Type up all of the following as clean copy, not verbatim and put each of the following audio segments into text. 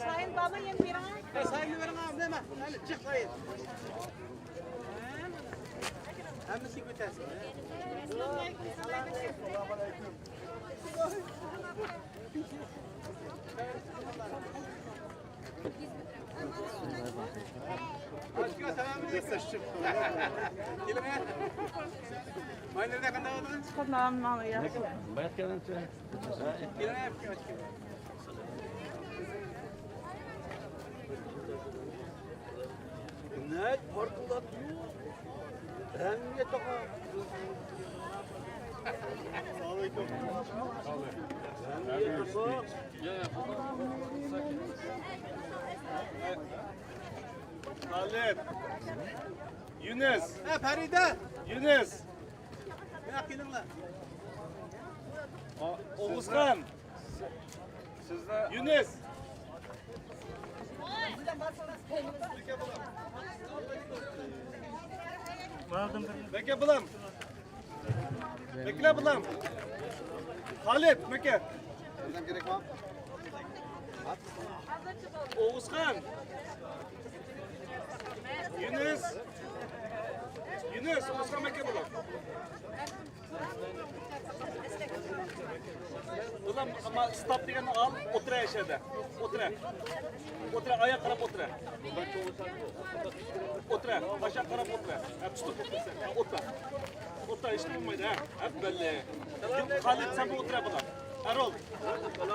Sayın baba yem bir an. Sayın verin abi ne mi? Hadi çık sayın. Hem sik bitersin. Aşkına selamünaleyküm. Gilme. Mahallede kanda oldun? Tamam mı ya? Bayat gelen tüy. Gilme yapıyor aşkına. Ne? Portugal hem ye toka. Selamünaleyküm. Hem ye toka. Halit. Yunus. Ha Farida. Yunus. Ne yapıyorsun? Oğuzhan. Sizde. Yunus. Bekle bulam. Bekle bulam. Halit, bekle. Bizden gerek var. Oğuzhan. Yunus. Yunus, Oğuzhan bekle bulam. Ulan ama stop degeni al, otur aşağıda. Otur. Otur, ayak karab otur. Otur, aşağı karab otur. Hep tutup otur. Otur, işte olmaydı ha. Hep belli. Halit sen bu otur bulan. Erol,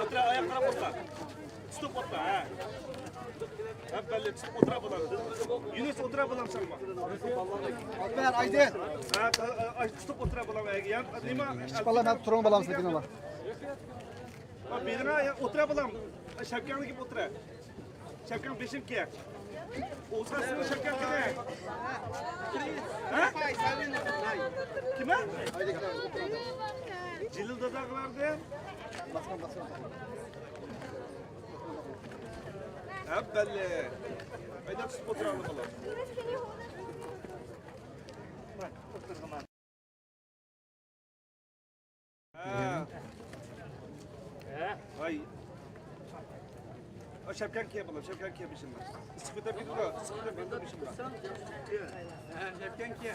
otur, ayak karab otur. Tutup otur ha. Hep belli, tutup otur bulan. Yunus otur bulan sen mi? Alper Aydın. Ha, tutup otur bulan. Vallahi ben turun balam sakin ola. Birine otura bulam. Şapkanlı gibi otura. Şapkan beşim ki. Oğuzhan senin şapkan kime? Ha? Kime? Cilil dadaklardı. Basma. Hep belli. Haydi tutup oturalım bakalım. Bak, otur zaman. Ay. O şapkan ki yapalım, şapkan ki yapışım ben. Sıkıda bir dura, sıkıda bir dura ben. Şapkan ki.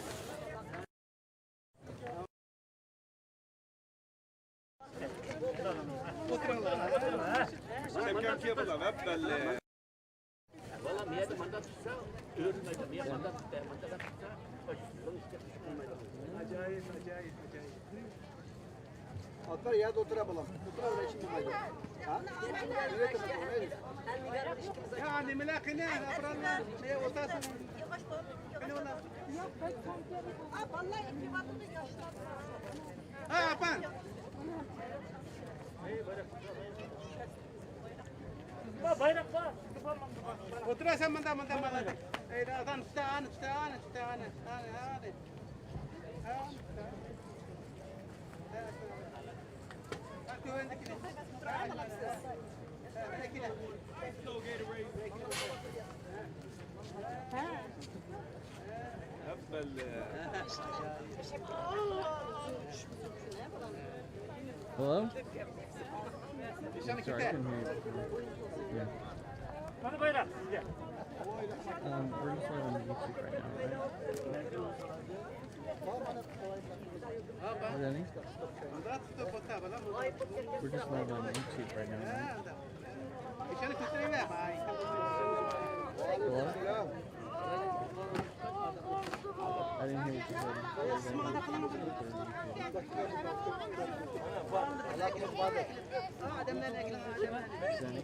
Şapkan ki yapalım, hep belli. Valla miye de mandat tutsa, örülmedi. Miye mandat tutsa, mandat tutsa, Acayip. Alper ya da otura balam. Otura da şimdi haydi. Ha? Nereye kadar? Ya anne melakine, apralla. Ne otasın? Ne ola? Vallahi iki batını yaşlar. Ha apan. bayrak var. Otura sen manda. Ey adam tane. Hadi. Hep belli. Hello? Nişanı Sorry, I kitle. couldn't hear you. Yeah. Bana bayrak. We're just live on YouTube right now, right? Danny? We're just live on YouTube right now, right? Nişanı kitle mi? Hello? I didn't hear what you said. Danny?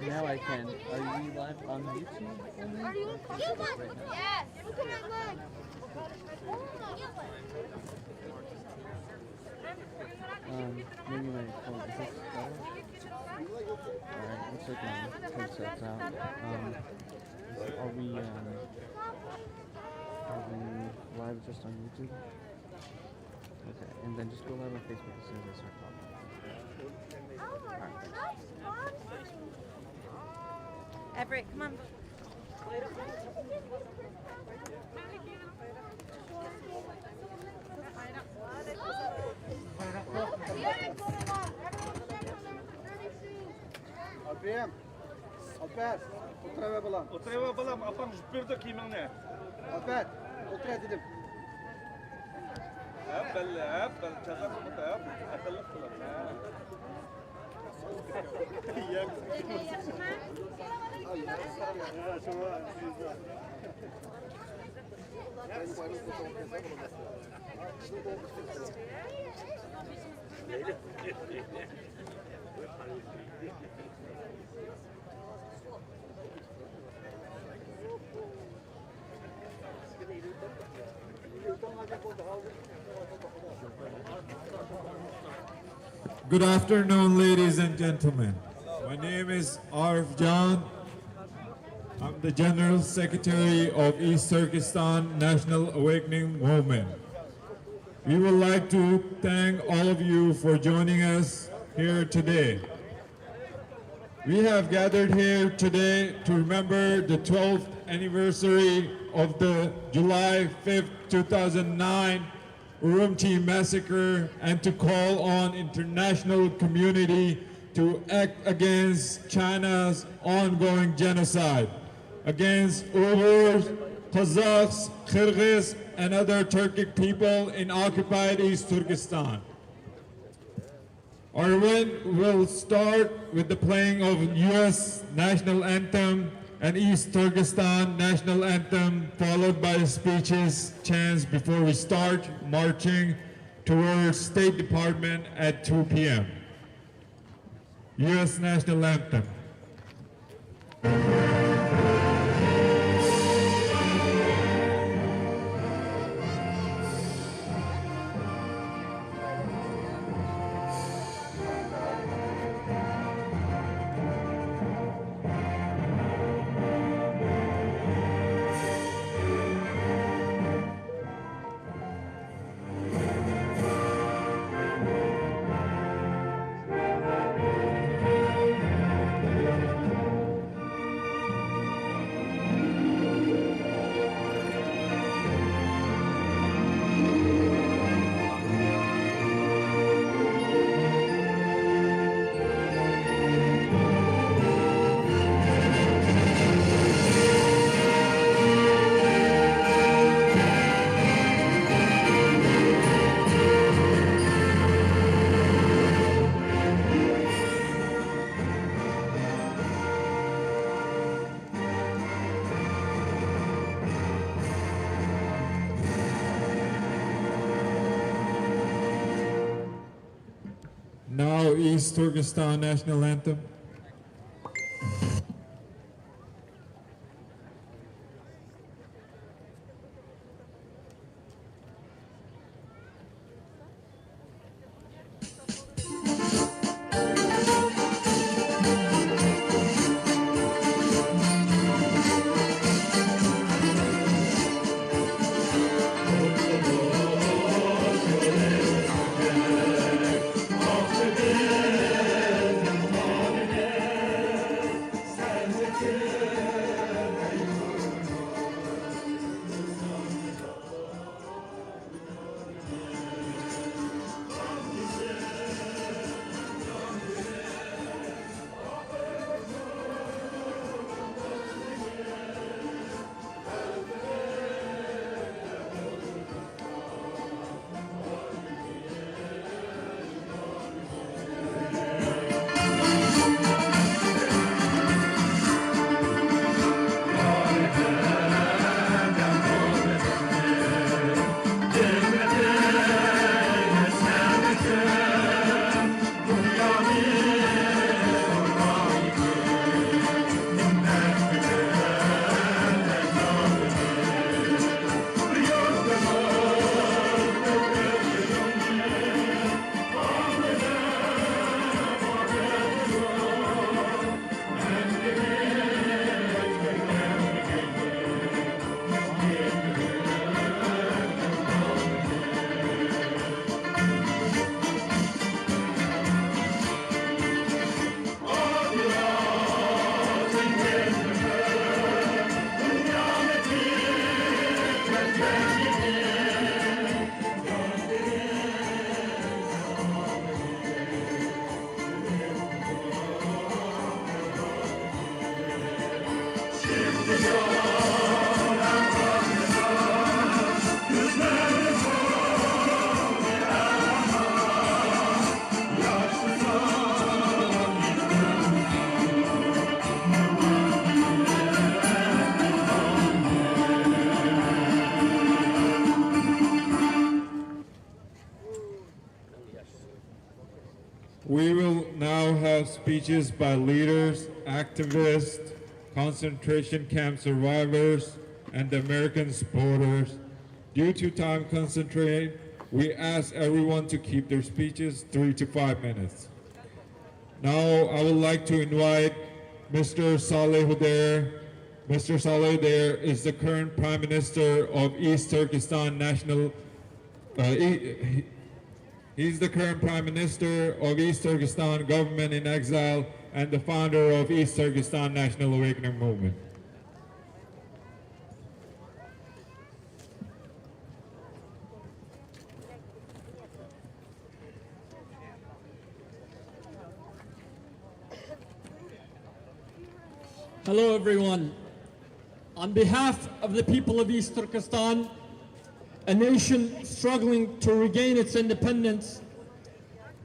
Now I can. Are you live on YouTube? Are you right now? Yes. Look at my leg. Maybe my phone. Is this better? Alright, let's look at headsets out. Are we live just on YouTube? Okay, and then just go live on Facebook as soon as I start talking. Everett, come on. Alper, otur eve balam. Otur eve balam, apam jüpürde kiminle. Alper, otur eve dedim. Hep belli, çazar mı da hep, akıllı kılın. Good afternoon, ladies and gentlemen. My name is Arif Jan. I'm the General Secretary of East Turkestan National Awakening Movement. We would like to thank all of you for joining us here today. We have gathered here today to remember the 12th anniversary of the July 5th, 2009 Urumqi massacre and to call on international community to act against China's ongoing genocide against Uyghurs, Kazakhs, Kyrgyz, and other Turkic people in occupied East Turkestan. Our event will start with the playing of U.S. national anthem and East Turkestan national anthem, followed by speeches, chants before we start marching towards State Department at 2 p.m. U.S. national anthem. Now East Turkestan national anthem. we will now have speeches by leaders, activists, concentration camp survivors, and American supporters. Due to time constraint, we ask everyone to keep their speeches 3 to 5 minutes. Now I would like to invite Mr. Saleh Hudair. Mr. Saleh Hudair is the current Prime Minister of East Turkestan National. He's the current Prime Minister of East Turkestan Government in Exile and the founder of East Turkestan National Awakening Movement. Hello everyone. On behalf of the people of East Turkestan, a nation struggling to regain its independence,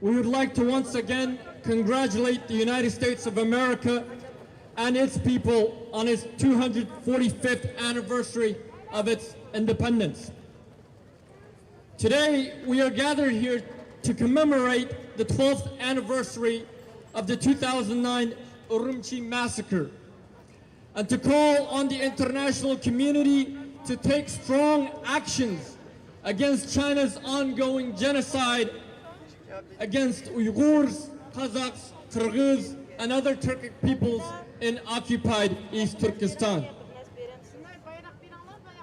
we would like to once again congratulate the United States of America and its people on its 245th anniversary of its independence. Today, we are gathered here to commemorate the 12th anniversary of the 2009 Urumqi massacre, and to call on the international community to take strong actions against China's ongoing genocide against Uyghurs, Kazakhs, Kyrgyz, and other Turkic peoples in occupied East Turkestan.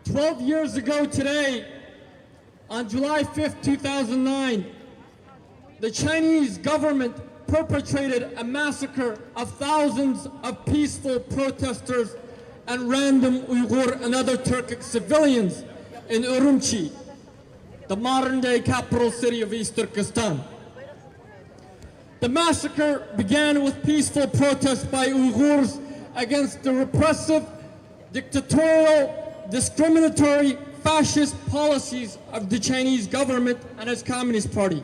12 years ago today, on July 5th, 2009, the Chinese government perpetrated a massacre of thousands of peaceful protesters and random Uyghur and other Turkic civilians in Urumqi, the modern-day capital city of East Turkestan. The massacre began with peaceful protests by Uyghurs against the repressive, dictatorial, discriminatory, fascist policies of the Chinese government and its Communist Party.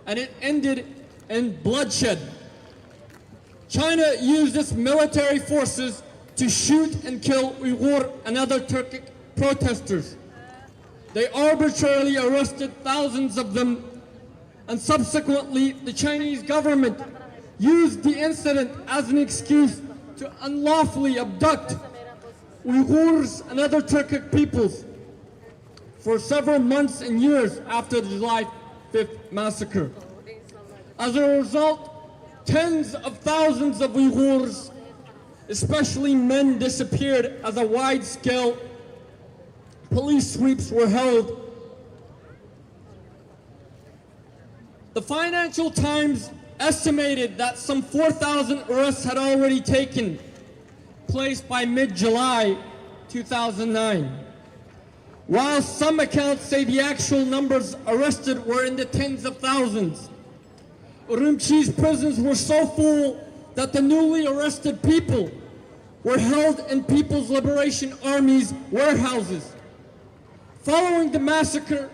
And it ended in bloodshed. China used its military forces to shoot and kill Uyghur and other Turkic protesters. They arbitrarily arrested thousands of them, and subsequently the Chinese government used the incident as an excuse to unlawfully abduct Uyghurs and other Turkic peoples for several months and years after the July 5th massacre. As a result, tens of thousands of Uyghurs, especially men, disappeared as a wide-scale police sweeps were held. The Financial Times estimated that some 4,000 arrests had already taken place by mid-July 2009, while some accounts say the actual numbers arrested were in the tens of thousands. Urumqi's prisons were so full that the newly arrested people were held in People's Liberation Army's warehouses. Following the massacre,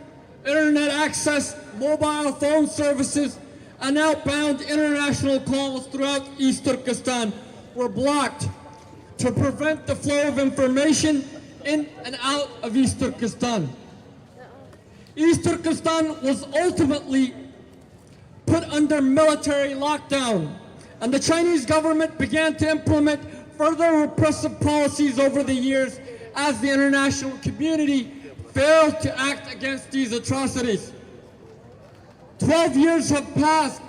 internet access, mobile phone services, and outbound international calls throughout East Turkestan were blocked to prevent the flow of information in and out of East Turkestan. East Turkestan was ultimately put under military lockdown, and the Chinese government began to implement further repressive policies over the years as the international community failed to act against these atrocities. 12 years have passed,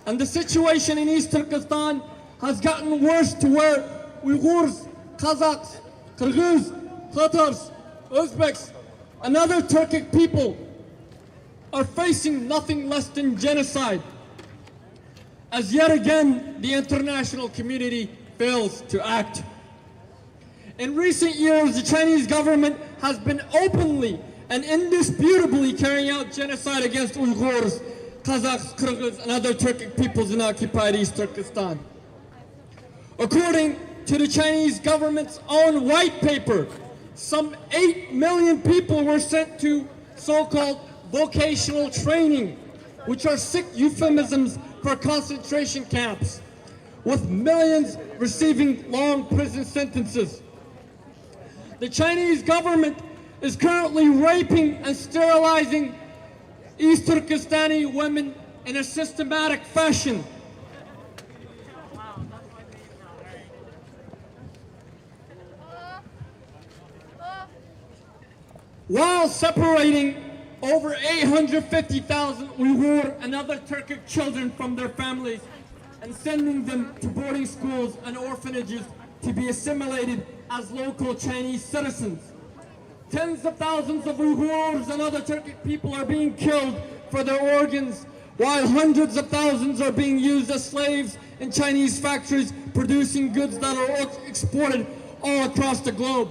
and the situation in East Turkestan has gotten worse to where Uyghurs, Kazakhs, Kyrgyz, Tatars, Uzbeks, and other Turkic people are facing nothing less than genocide, as yet again the international community fails to act. In recent years, the Chinese government has been openly and indisputably carrying out genocide against Uyghurs, Kazakhs, Kyrgyz, and other Turkic peoples in occupied East Turkestan. According to the Chinese government's own white paper, some 8 million people were sent to so-called vocational training, which are sick euphemisms for concentration camps, with millions receiving long prison sentences. The Chinese government is currently raping and sterilizing East Turkestani women in a systematic fashion. While separating over 850,000 Uyghur and other Turkic children from their families and sending them to boarding schools and orphanages to be assimilated as local Chinese citizens. Tens of thousands of Uyghurs and other Turkic people are being killed for their organs, while hundreds of thousands are being used as slaves in Chinese factories producing goods that are exported all across the globe.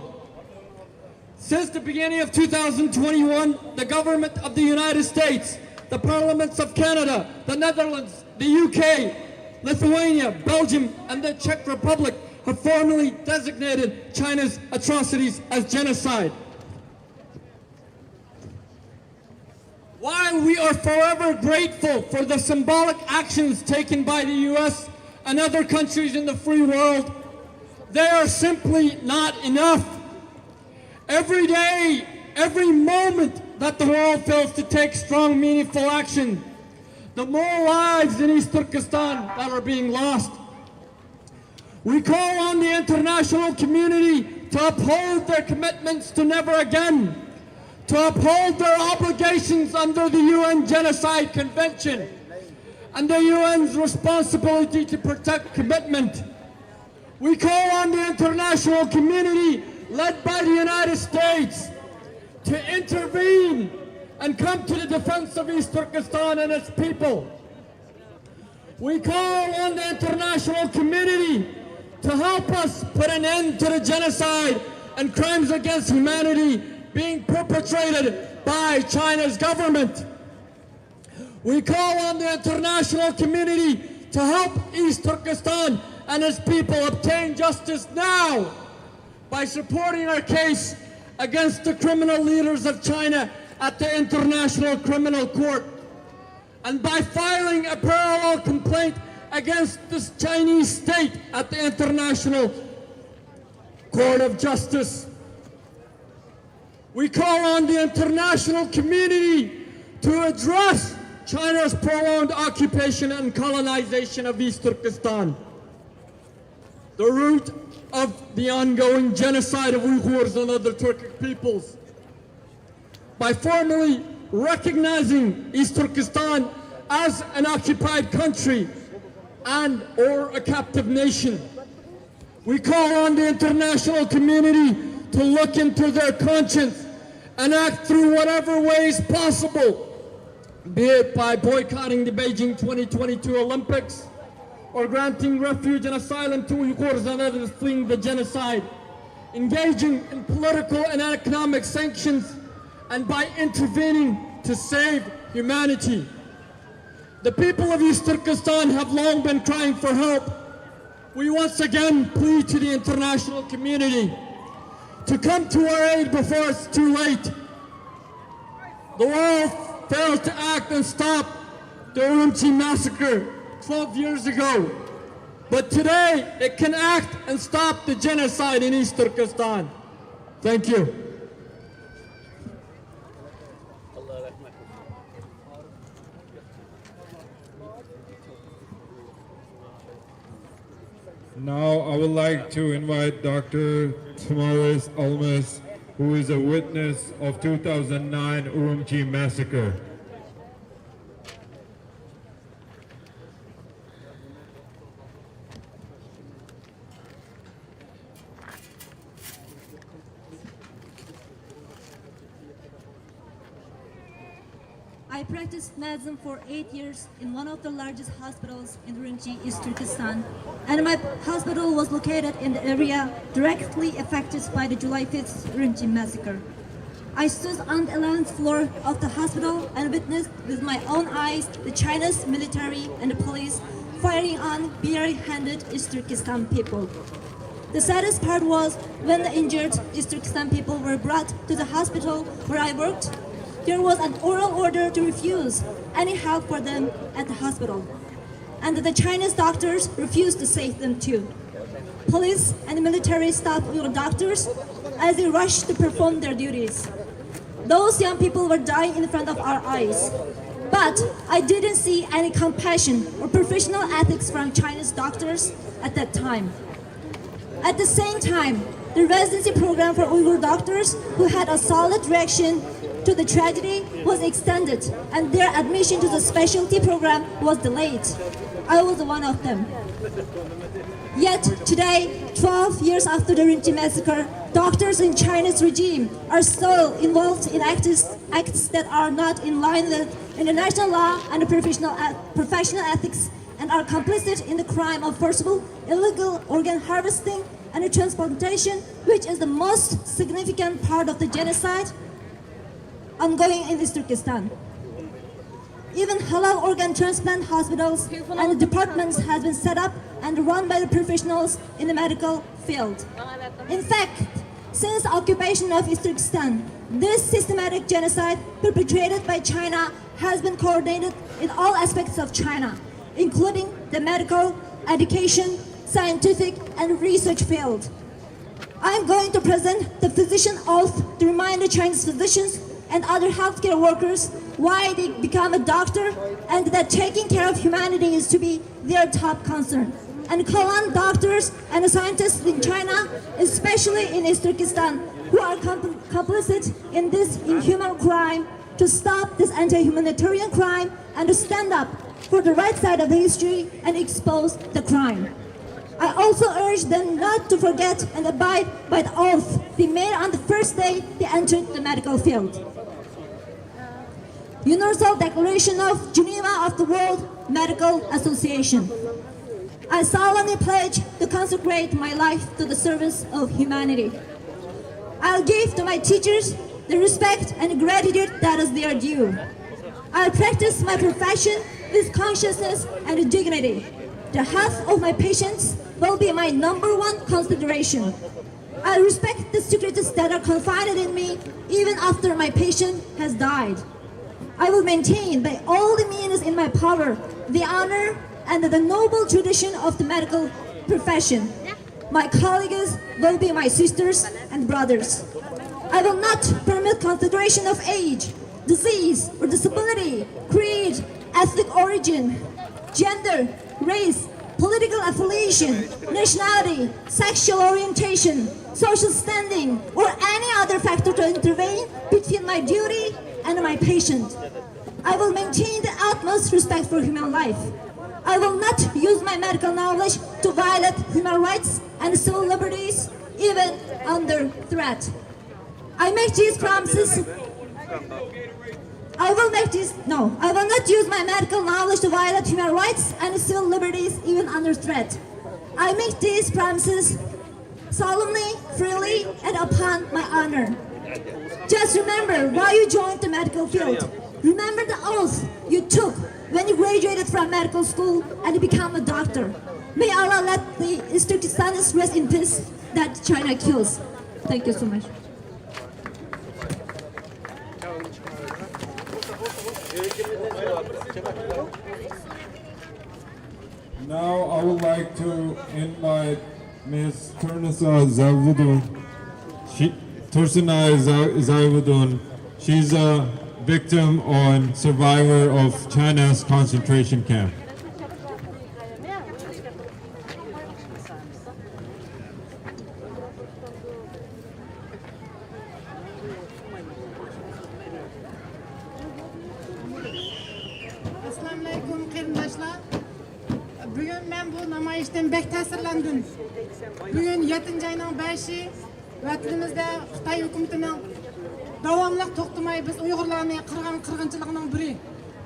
Since the beginning of 2021, the government of the United States, the parliaments of Canada, the Netherlands, the UK, Lithuania, Belgium, and the Czech Republic have formally designated China's atrocities as genocide. While we are forever grateful for the symbolic actions taken by the US and other countries in the free world, they are simply not enough. Every day, every moment that the world fails to take strong, meaningful action, the more lives in East Turkestan that are being lost. We call on the international community to uphold their commitments to never again, to uphold their obligations under the UN Genocide Convention and the UN's responsibility to protect commitment. We call on the international community, led by the United States, to intervene and come to the defense of East Turkestan and its people. We call on the international community to help us put an end to the genocide and crimes against humanity being perpetrated by China's government. We call on the international community to help East Turkestan and its people obtain justice now by supporting our case against the criminal leaders of China at the International Criminal Court, and by filing a parallel complaint against this Chinese state at the International Court of Justice. We call on the international community to address China's prolonged occupation and colonization of East Turkestan, the root of the ongoing genocide of Uyghurs and other Turkic peoples, by formally recognizing East Turkestan as an occupied country and or a captive nation. We call on the international community to look into their conscience and act through whatever ways possible, be it by boycotting the Beijing 2022 Olympics, or granting refuge and asylum to Uyghurs and others fleeing the genocide, engaging in political and economic sanctions, and by intervening to save humanity. The people of East Turkestan have long been crying for help. We once again plead to the international community to come to our aid before it's too late. The world failed to act and stop the Urumqi massacre 12 years ago, but today it can act and stop the genocide in East Turkestan. Thank you. Now I would like to invite Dr. Tamaris Almas, who is a witness of 2009 Urumqi massacre. I practiced medicine for 8 years in one of the largest hospitals in Urumqi, East Turkestan, and my hospital was located in the area directly affected by the July 5th Urumqi massacre. I stood on the 11th floor of the hospital and witnessed with my own eyes the Chinese military and the police firing on bare-handed East Turkestan people. The saddest part was when the injured East Turkestan people were brought to the hospital where I worked. There was an oral order to refuse any help for them at the hospital, and the Chinese doctors refused to save them too. Police and military stopped Uyghur doctors as they rushed to perform their duties. Those young people were dying in front of our eyes. But I didn't see any compassion or professional ethics from Chinese doctors at that time. At the same time, the residency program for Uyghur doctors who had a solid reaction to the tragedy was extended, and their admission to the specialty program was delayed. I was one of them. Yet today, 12 years after the Rinchi massacre, doctors in China's regime are still involved in acts that are not in line with international law and professional ethics, and are complicit in the crime of forcible illegal organ harvesting and transplantation, which is the most significant part of the genocide ongoing in East Turkestan. Even halal organ transplant hospitals and departments have been set up and run by the professionals in the medical field. In fact, since the occupation of East Turkestan, this systematic genocide perpetrated by China has been coordinated in all aspects of China, including the medical, education, scientific, and research field. I'm going to present the physician oath to remind the Chinese physicians and other healthcare workers why they become a doctor and that taking care of humanity is to be their top concern. And call on doctors and scientists in China, especially in East Turkestan, who are complicit in this inhuman crime, to stop this anti-humanitarian crime and to stand up for the right side of the history and expose the crime. I also urge them not to forget and abide by the oath they made on the first day they entered the medical field. Universal Declaration of Geneva of the World Medical Association. I solemnly pledge to consecrate my life to the service of humanity. I'll give to my teachers the respect and gratitude that is their due. I'll practice my profession with consciousness and dignity. The health of my patients will be my #1 consideration. I respect the secrets that are confided in me even after my patient has died. I will maintain by all the means in my power the honor and the noble tradition of the medical profession. My colleagues will be my sisters and brothers. I will not permit consideration of age, disease, or disability, creed, ethnic origin, gender, race, political affiliation, nationality, sexual orientation, social standing, or any other factor to intervene between my duty and my patient. I will maintain the utmost respect for human life. I will not use my medical knowledge to violate human rights and civil liberties, even under threat. I make these promises. I will not use my medical knowledge to violate human rights and civil liberties, even under threat. I make these promises solemnly, freely, and upon my honor. Just remember why you joined the medical field. Remember the oath you took when you graduated from medical school and become a doctor. May Allah let the East Turkestanis rest in peace that China kills. Thank you so much. Now I would like to invite Ms. Tursina Zavudun. She's a victim and survivor of China's concentration camp. Assalamu alaikum qarindoshlar. Bugun men bu namoyishdan bek ta'sirlandim. Bugun 7-oyning 5-i vatanimizda Xitoy hukumatining davomli to'xtamay biz Uyg'urlarning qirg'inchiligining biri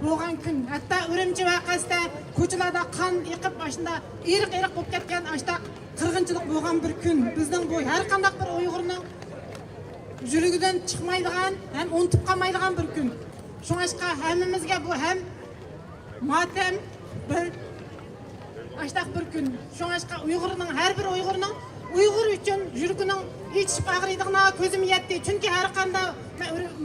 bo'lgan kun. Hatto Urumchi voqeasida ko'chalarda qon yiqib ashunda iriq bo'lib ketgan ashda qirg'inchilik bo'lgan bir kun. Bizning bu har qanday bir Uyg'urning yurigidan chiqmaydigan, ham unutib qolmaydigan bir kun. Shunga hammamizga bu ham matem bir aştaq bir gün. Şoňaşqa Uyg'urning har bir Uyg'urning Uyg'ur uchun yurgining hech bag'riydigina ko'zim yetdi. Chunki har qanday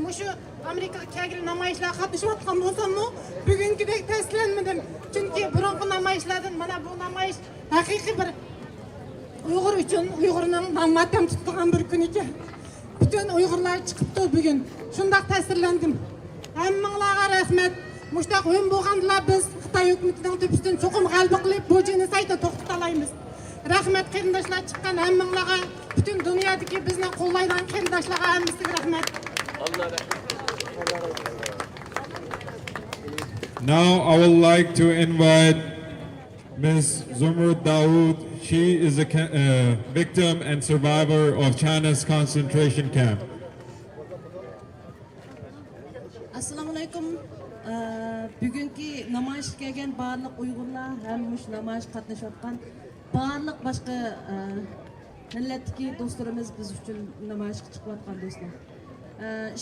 mushu Amerikaga kelgan namoyishlar qatnashayotgan bo'lsam-mu, bugünkidek taslanmadim. Chunki burungi namoyishlardan mana bu namoyish haqiqiy bir Uyg'ur uchun Uyg'urning matem tutgan bir kun ekan. Bütün Uyg'urlar chiqibdi bugun. Shundaq ta'sirlandim. Hammanglarga rahmat. Muştaq ön bolğandala biz Xitay hökümetining töpüsünden çoqum galba qilib bu genocidni to'xtatalaymiz. Rahmat qarindoshlar chiqqan hammanglarga, butun dunyodagi bizni qo'llaydigan qarindoshlarga hammasiga rahmat. Allah rahmet. Now I would like to invite Ms. Zumrud Dawood. She is a victim and survivor of China's concentration camp. Assalamu alaikum. Bugünkü namoyish kelgan barliq Uyg'urlar ham mush namoyish qatnashayotgan barliq boshqa millatdagi do'stlarimiz biz uchun namoyishga chiqayotgan do'stlar.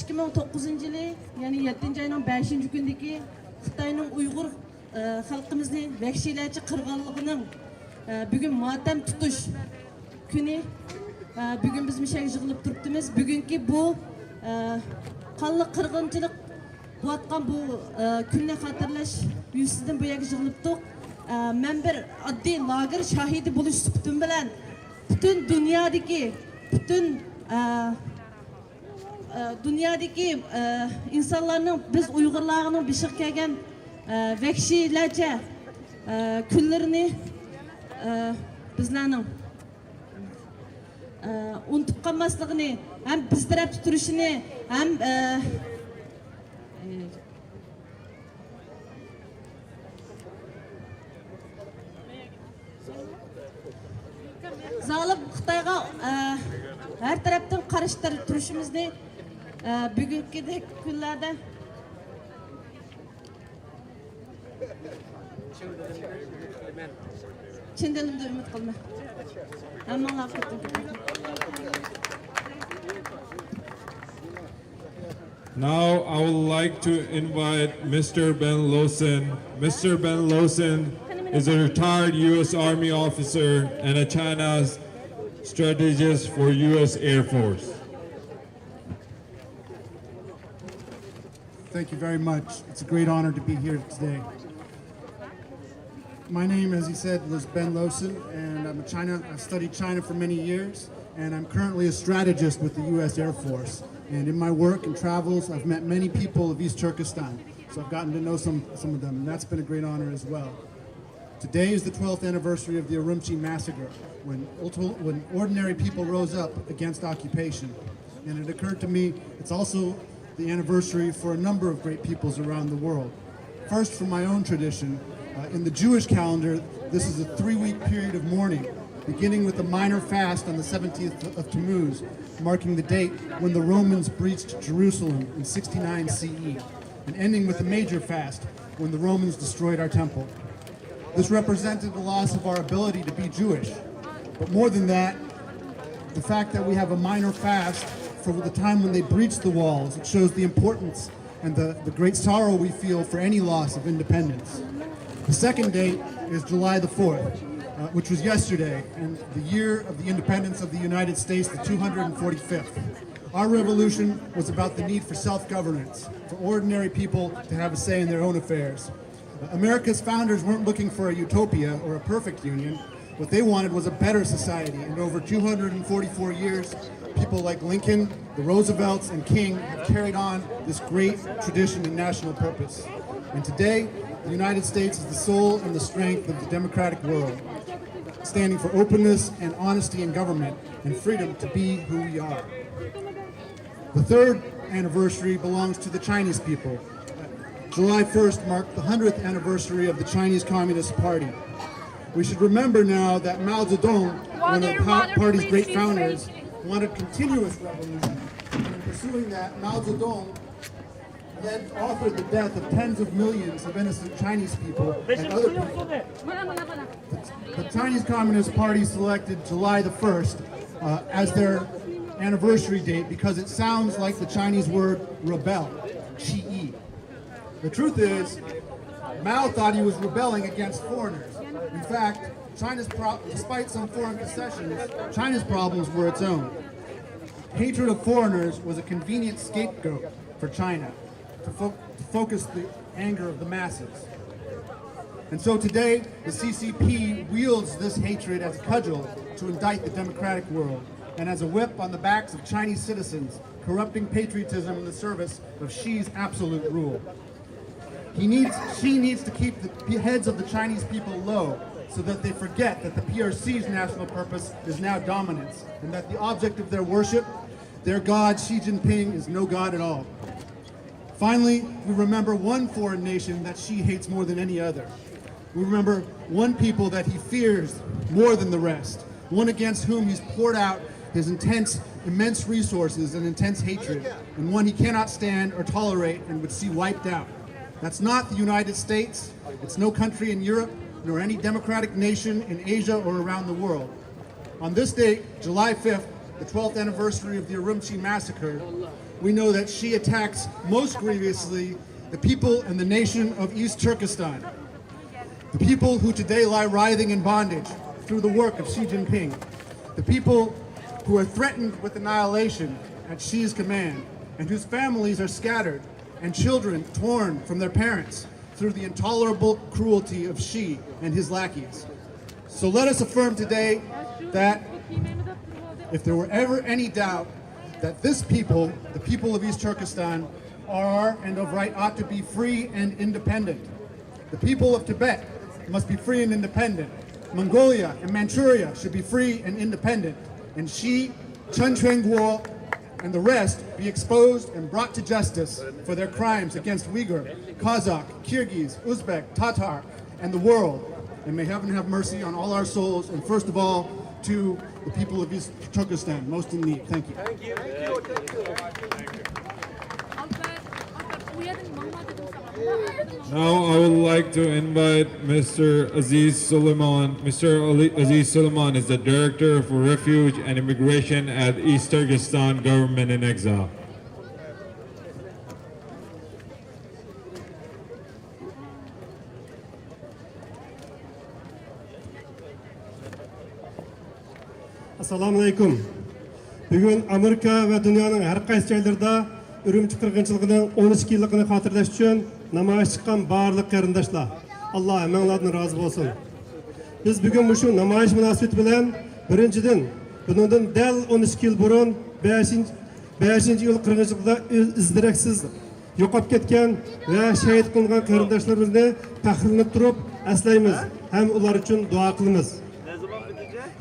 2009-yili, ya'ni 7-oyning 5-kundagi Xitoyning Uyg'ur xalqimizni vahshiylarcha qirg'inligining bugun motam tutish kuni. Bugun biz mishak yig'ilib turibmiz. Bugunki bu qonli qirg'inchilik bo'layotgan bu kunni xotirlash yuzasidan bu yerga yig'ilibdik. Men bir oddiy lager shohidi bo'lish suhbatim bilan butun dunyodagi insonlarning biz Uyg'urlarning bishiga kelgan vahshiylarcha kunlarini bizlarning unutib qolmasligini ham biz tarafda turishini ham zalim Xitoyga her tarafdan qarshi turishimizni bugungi kunlarda chin dilimdan umid qilman. Hammanglar Now I would like to invite Mr. Ben Lawson. Mr. Ben Lawson is a retired U.S. Army officer and a China's strategist for U.S. Air Force. Thank you very much. It's a great honor to be here today. My name, as he said, was Ben Lawson, and I've studied China for many years, and I'm currently a strategist with the U.S. Air Force. And in my work and travels, I've met many people of East Turkestan, so I've gotten to know some of them, and that's been a great honor as well. Today is the 12th anniversary of the Urumqi massacre, when ordinary people rose up against occupation. And it occurred to me, it's also the anniversary for a number of great peoples around the world. First, from my own tradition, in the Jewish calendar, this is a 3-week period of mourning, beginning with a minor fast on the 17th of Tammuz, marking the date when the Romans breached Jerusalem in 69 CE, and ending with a major fast when the Romans destroyed our temple. This represented the loss of our ability to be Jewish. But more than that, the fact that we have a minor fast for the time when they breached the walls, it shows the importance and the great sorrow we feel for any loss of independence. The second date is July the 4th, which was yesterday, and the year of the independence of the United States, the 245th. Our revolution was about the need for self-governance, for ordinary people to have a say in their own affairs. America's founders weren't looking for a utopia or a perfect union. What they wanted was a better society, and over 244 years, people like Lincoln, the Roosevelts, and King have carried on this great tradition and national purpose. And today, the United States is the soul and the strength of the democratic world, standing for openness and honesty in government and freedom to be who we are. The third anniversary belongs to the Chinese people. July 1st marked the 100th anniversary of the Chinese Communist Party. We should remember now that Mao Zedong, one of the party's great founders, wanted continuous revolution. In pursuing that, Mao Zedong authored the death of tens of millions of innocent Chinese people and other people. The Chinese Communist Party selected July the 1st as their anniversary date because it sounds like the Chinese word rebel, qi. The truth is, Mao thought he was rebelling against foreigners. In fact, despite some foreign concessions, China's problems were its own. Hatred of foreigners was a convenient scapegoat for China to focus the anger of the masses. And so today, the CCP wields this hatred as a cudgel to indict the democratic world, and as a whip on the backs of Chinese citizens, corrupting patriotism in the service of Xi's absolute rule. She needs to keep the heads of the Chinese people low so that they forget that the PRC's national purpose is now dominance and that the object of their worship, their God, Xi Jinping, is no God at all. Finally, we remember one foreign nation that Xi hates more than any other. We remember one people that he fears more than the rest, one against whom he's poured out his immense resources and intense hatred, and one he cannot stand or tolerate and would see wiped out. That's not the United States, it's no country in Europe, nor any democratic nation in Asia or around the world. On this date, July 5th, the 12th anniversary of the Urumqi massacre, we know that Xi attacks most grievously the people and the nation of East Turkestan, the people who today lie writhing in bondage through the work of Xi Jinping, the people who are threatened with annihilation at Xi's command, and whose families are scattered and children torn from their parents through the intolerable cruelty of Xi and his lackeys. So let us affirm today that if there were ever any doubt that this people, the people of East Turkestan, are and of right ought to be free and independent. The people of Tibet must be free and independent. Mongolia and Manchuria should be free and independent. And Xi, Chen Quanguo, and the rest be exposed and brought to justice for their crimes against Uyghur, Kazakh, Kyrgyz, Uzbek, Tatar, and the world. And may heaven have mercy on all our souls, and first of all, to the people of East Turkestan, most in need. Thank you. Thank you. Now I would like to invite Mr. Aziz Suleiman. Aziz Suleiman is the Director for Refuge and Immigration at East Turkestan Government in Exile. Assalamu alaikum. Bugün Amerika ve dünyanın her qaysi joylarida Urumqi qirg'inchiligining 12 yilligini xotirlash uchun namoyish chiqqan barliq qarindoshlar, Alloh hammanglardan rozi bo'lsin. Biz bugun shu namoyish munosabati bilan birinchidan bundan dal 12 yil burun 5-yil qirg'inchilikda izdiraksiz yo'qolib ketgan va shahid qilingan qarindoshlarimizni faxrlanib turib aslaymiz ham ular uchun duo qilamiz.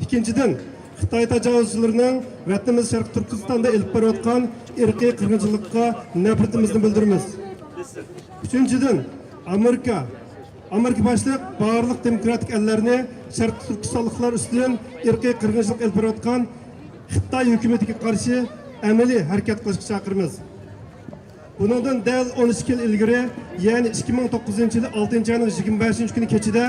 Ikkinchidan Xitoy tajovuzchilarining vatanimiz Sharq Turkistonda ilib borayotgan irqiy qirg'inchilikqa nafratimizni bildiramiz. Uchinchidan, Amerika boshliq barliq demokratik ellarni Sharq Turkistonliklar ustidan irqiy qirg'inchilik ilib borayotgan Xitoy hukumatiga qarshi amaliy harakat qilishga chaqiramiz. Bundan dal 12 yil ilgari, ya'ni 2009-yil 6-oyning 25-kuni kechida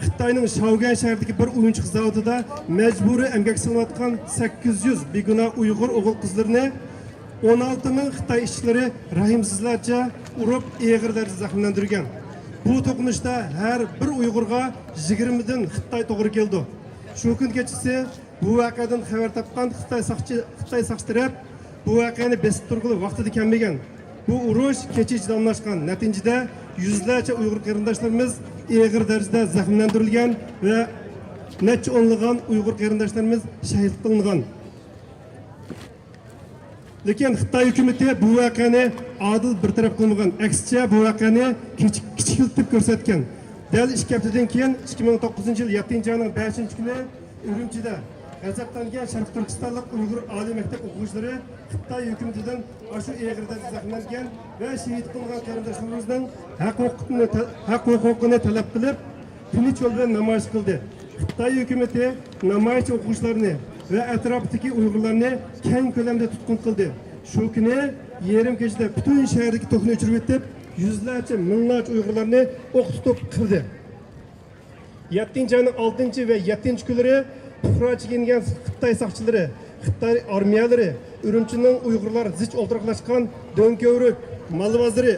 Xitoyning Shaogan shahridagi bir o'yinchiq zavodida majburiy emgak qilayotgan 800 begunoh Uyg'ur o'g'il qizlarini 16 ming Xitoy ishchilari rahimsizlarcha urib, og'ir darajada zaxmlantirgan. Bu to'qnashuvda har bir Uyg'urga 20 dan Xitoy to'g'ri keldi. Shu kun kechasi bu voqeadan xabar topgan Xitoy soqchi taraf bu voqeani besib turg'ili vaqtida kelmagan. Bu urush kecha chidamlashgan. Natijada yuzlarcha Uyg'ur qarindoshlarimiz og'ir darajada zaxmlantirilgan va necha o'nlagan Uyg'ur qarindoshlarimiz shahid qilingan. Lekin Xitoy hukumati bu voqeani adil bir taraf qilmagan. Aksicha bu voqeani kichikiltib ko'rsatgan. Dal 2 haftadan keyin 2009-yil 7-oyning 5-kuni Urumchida g'azablangan Sharq Turkistonlik Uyg'ur oliy maktab o'quvchilari Xitoy hukumatidan shu og'ir darajada zaxmlangan va shahid qilingan qarindoshlarimizning haq huquqini talab qilib, tinch yo'l bilan namoyish qildi. Xitoy hukumati namoyish o'quvchilarini ve atrofdagi Uyg'urlarni keng ko'lamda tutqun qildi. Shu kuni yarim kechada butun shahardagi to'qni o'chirib etib, yuzlarcha, minglarcha Uyg'urlarni o'q tutib qildi. 7-oyning 6 ve 7-kunlari puhroch kiyingan Xitoy soqchilari, Xitoy armiyalari Urumchining Uyg'urlar zich o'ltiraqlashgan Do'nkovruk, Malvaziri,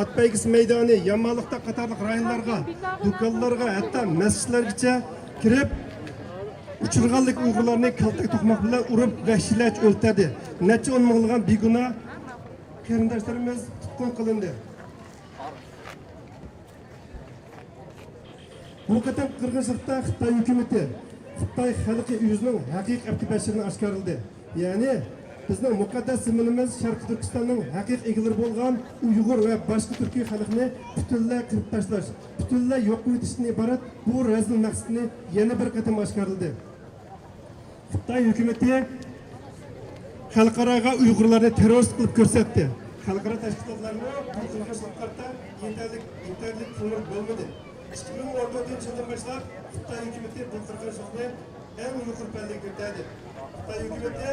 Atbaygis maydoni, Yamanliqda qatorliq rayonlarga, do'konlarga, hatto masjidlargacha kirib uçurganlık Uyg'urlarni kaltak to'qmoq bilan urib vahshiylarcha o'ltirdi. Necha o'n minglagan begunoh qarindoshlarimiz tutqun qilindi. Bu qator qirg'inchilikda Xitoy hukumati, Xitoy xalqi o'zining haqiqiy abtibashirini oshkorladi. Ya'ni Bizning muqaddas ziminimiz Sharqiy Turkistonning haqiqiy egalari bo'lgan Uyg'ur va boshqa turkiy xalqni butunlay qirib tashlash, butunlay yo'q etishdan iborat bu razil maqsadni yana bir qatam oshkorladi. Xitoy hukumatı xalqaroga Uyg'urlarni terrorist qilib ko'rsatdi. Xalqaro tashkilotlarni bu qilmishlarga yetarli ko'ngil bo'lmadi. 2014-yildan boshlab Xitoy hukumatı bu qirg'inchilikni eng yuqori pallaga ko'tardi. Xitoy hukumatı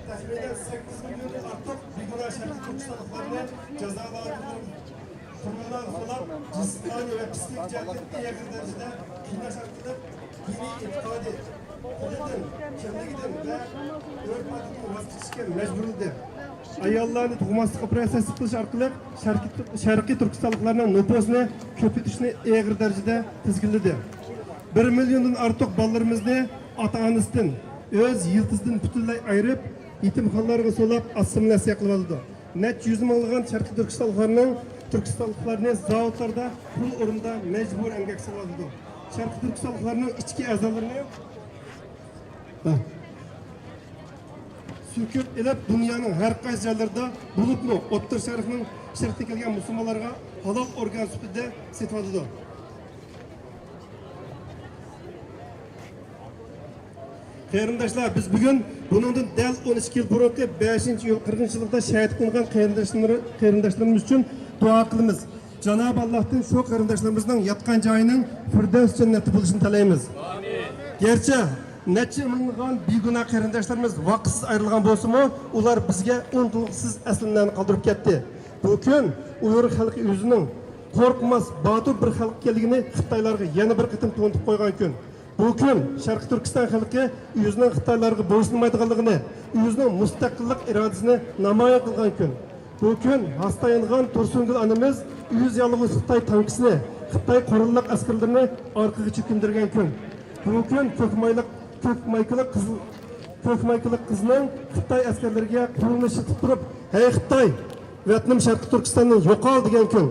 taxminan 8 milliondan ortiq begunoh sharqiy turkistonliklarni jazolantirdi. Qurollar qo'llab, jismoniy va psixik jihatdan eng darajada qiynash orqali diniy e'tiqodiy kimligidan va urf-odatdan voz kechishga majbur bo'ldi. Ayollarni tug'maslik operatsiyasi qilish orqali sharqiy turkistonliklarning nüfusini ko'paytirishni og'ir darajada tizginladi. 1 milliondan ortiq bolalarimizni ota-onasidan, o'z yildizidan butunlay ayirib, yetimxonalarga so'lab assimilyatsiya qilib oldi. Necha yuz minglagan sharqiy turkistonliklarni zavodlarda pul o'rnida majbur emgak soladi. Sharqiy turkistonliklarning ichki a'zolarini söküp elib dünyanın her qaysi joylarida bulutlu O'rta Sharqning sharqdan kelgan musulmonlarga halol organ sifatida setadi. Qarindoshlar, biz bugun buningdan dal 12 yil burungi 5-yil qirg'inchilikda shahid qilingan qarindoshlarimiz uchun duo qilamiz. Janob Allohdan shu qarindoshlarimizning yotgan joyining Firdavs jannati bo'lishini tilaymiz. Gerçi necha minglagan begunoh qarindoshlarimiz vaqtsiz ayrilgan bo'lsa-mu, ular bizga unutulsiz aslilarni qoldirib ketdi. Bu kun Uyghur xalqi o'zining qo'rqmas, botir bir xalq ekanligini Xitoylarga yana bir qatim to'ntib qo'ygan kun. Bu kun Sharqiy Turkiston xalqi o'zining Xitoylarga bo'ysunmaydiganligini, o'zining mustaqillik irodasini namoyon qilgan kun. Bu kun hastayangan Tursungul onamiz o'z yolg'iz Xitoy tankisini, Xitoy qurolli askarlarini orqaga chekindirgan kun. Bu kun ko'kmaykilik qizning Xitoy askarlariga qo'lini shitib turib, "Hey Xitoy, vatanım Sharqiy Turkistondan yo'qol" degan kun.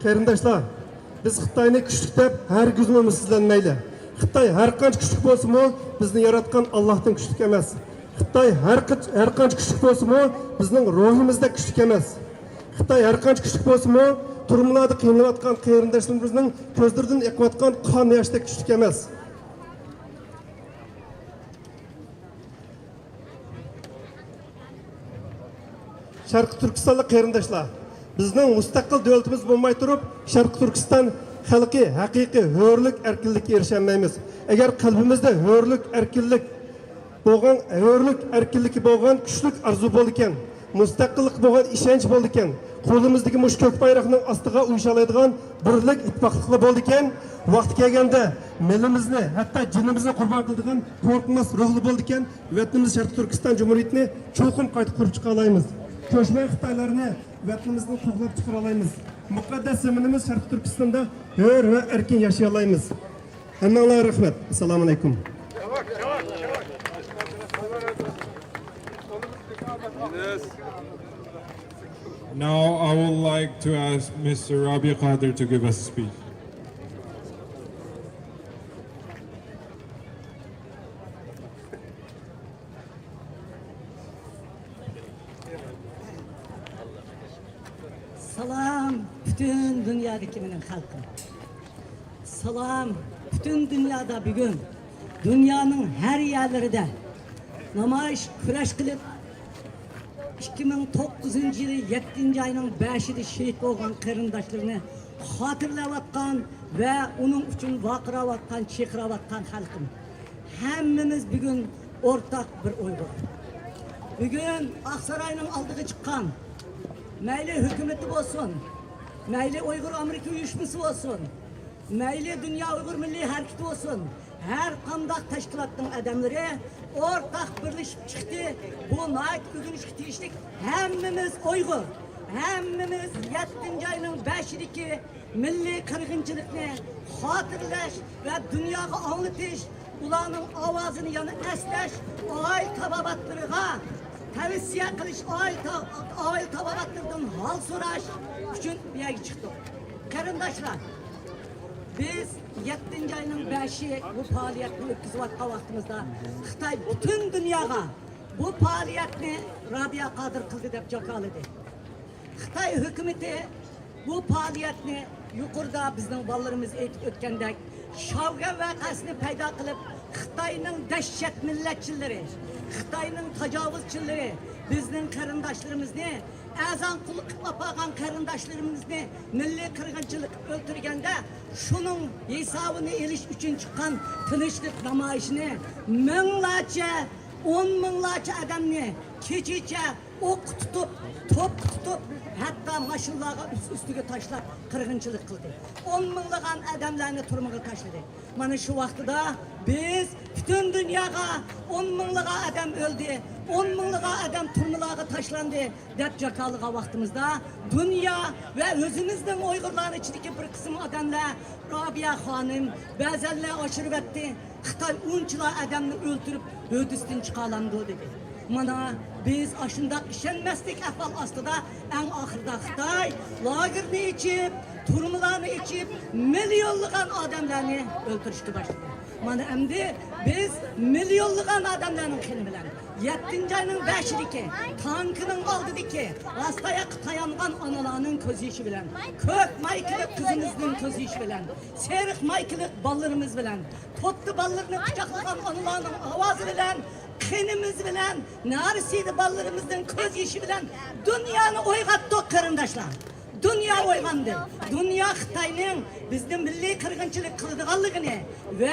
Qarindoshlar, biz Xitoyni kuchli deb hargiz umidlanmaylik. Xitoy har qancha kuchli bo'lsa-mu, bizni yaratgan Allohdan kuchli emas. Xitoy har qancha kuchli bo'lsa-mu, bizning ruhimizda kuchli emas. Xitoy har qancha kuchli bo'lsa-mu, turmularda qiynayotgan qarindoshlarimizning ko'zlaridan oqayotgan qon yoshda kuchli emas. Sharqiy Turkistonlik qarindoshlar, bizning mustaqil davlatimiz bo'lmay turib, Sharqiy Turkiston xalqi haqiqiy hurlik, erkinlikka erisha olmaymiz. Agar qalbimizda hurlik, erkinlik bo'lgan kuchli arzu bo'ldi ekan, mustaqillik bo'lgan ishonch bo'ldi ekan, qo'limizdagi mush ko'k bayroqning ostiga uyshalaydigan birlik, ittifoqlik bo'ldi ekan, vaqti kelganda milimizni, hatto jinimizni qurbon qiladigan qo'rqmas ruhli bo'ldi ekan, vatanimiz Sharqiy Turkiston Jumhuriyatini cho'qim qayta qurib chiqa olamiz. Ko'chma Xitoylarni vatanimizni qo'g'lab chiqara olamiz. Muqaddas zaminimiz Sharqiy Turkistonda hur va erkin yashay olamiz. Hammalarga rahmat. Assalomu alaykum. Now I would like to ask Mr. Rabi Qadir to give us a speech. Salam bütün dünyadaki benim halkım. Salam bütün dünyada bugün dünyanın her yerlerinde namayış kuraş kılıp 2009 yılı 7. ayının 5'inde şehit olan qarindoshlarını hatırlavatkan ve onun için vakıravatkan, çekiravatkan halkım. Hemmimiz bugün ortak bir Uyghur. Bugün Aksaray'ın aldığı çıkan meyli hükümeti olsun, meyli Uyghur Amerika uyuşması olsun, meyli Dünya Uyghur Milli Hareketi olsun, her kandak teşkilatın adamları ortak birleşip çıktı. Bu naik bugün işitiştik. Hemmimiz Uyghur, hemmimiz 7. ayının 5'indeki milli kırgınçılıkını hatırlaş ve dünyaya anlatış, ulanın avazını yanı esleş, ay tababatlarına tavsiye kılış, ay tababatlardan hal soraş için bir yere çıktık. Qarindoshlar, biz 7. ayının 5'i bu faaliyetini ötküzüvatkan vaktimizde Xitoy bütün dünyaya bu faaliyetini Rabia Kadir kıldı dep jakaladı. Xitay hükümeti bu faaliyetini yukarıda bizden ballarımız ötkendek şavga vakasını payda kılıp Xitay'nın dehşet milletçileri, Xitay'nın tecavüzçileri, bizden karındaşlarımızı, azan kuluk yapan karındaşlarımızı milli kırgınçılık öldürgende şunun hesabını eliş için çıkan tınışlık namayışını mınlarca, 10 mınlarca adamını keçice ok tutup, top tutup hatta maşınlarga üstüge taşlap kırgınçılık kıldı. 10 mınlagan adamlarını turmağa taşladı. Mana şu vaxtıda biz bütün dünyaya 10 mınlaga adam öldü, 10 mınlaga adam turmalarga taşlandı dep jakalıga vaxtımızda dünya ve özümüzden Uygurların içindeki bir kısım adamlar Rabia Hanım bazıları aşırı etti. Xitay unçular adamını öldürüp ödüstin çıkalandı dedi. Mana biz aşında işenmezdik ahval aslında en ahırda Xitay lagerini içip, turmalarını içip milyonluğun adamlarını öldürüştü başladı. Mana endi biz milyonluğun adamlarının kini bilen 7. ayının 5'ideki tankının aldidiki hastaya tayangan analarının köz işi bilen kök maykılık kızımızın köz işi bilen serik maykılık ballarımız bilen toplu ballarını kucaklagan analarının avazı bilen kinimiz bilen narisiydi ballarımızın köz işi bilen dünyanı oygattık karındaşlar. Dünya oygandı. Dünya Xitay'nın bizden milli kırgınçılık kıldıganlığını ve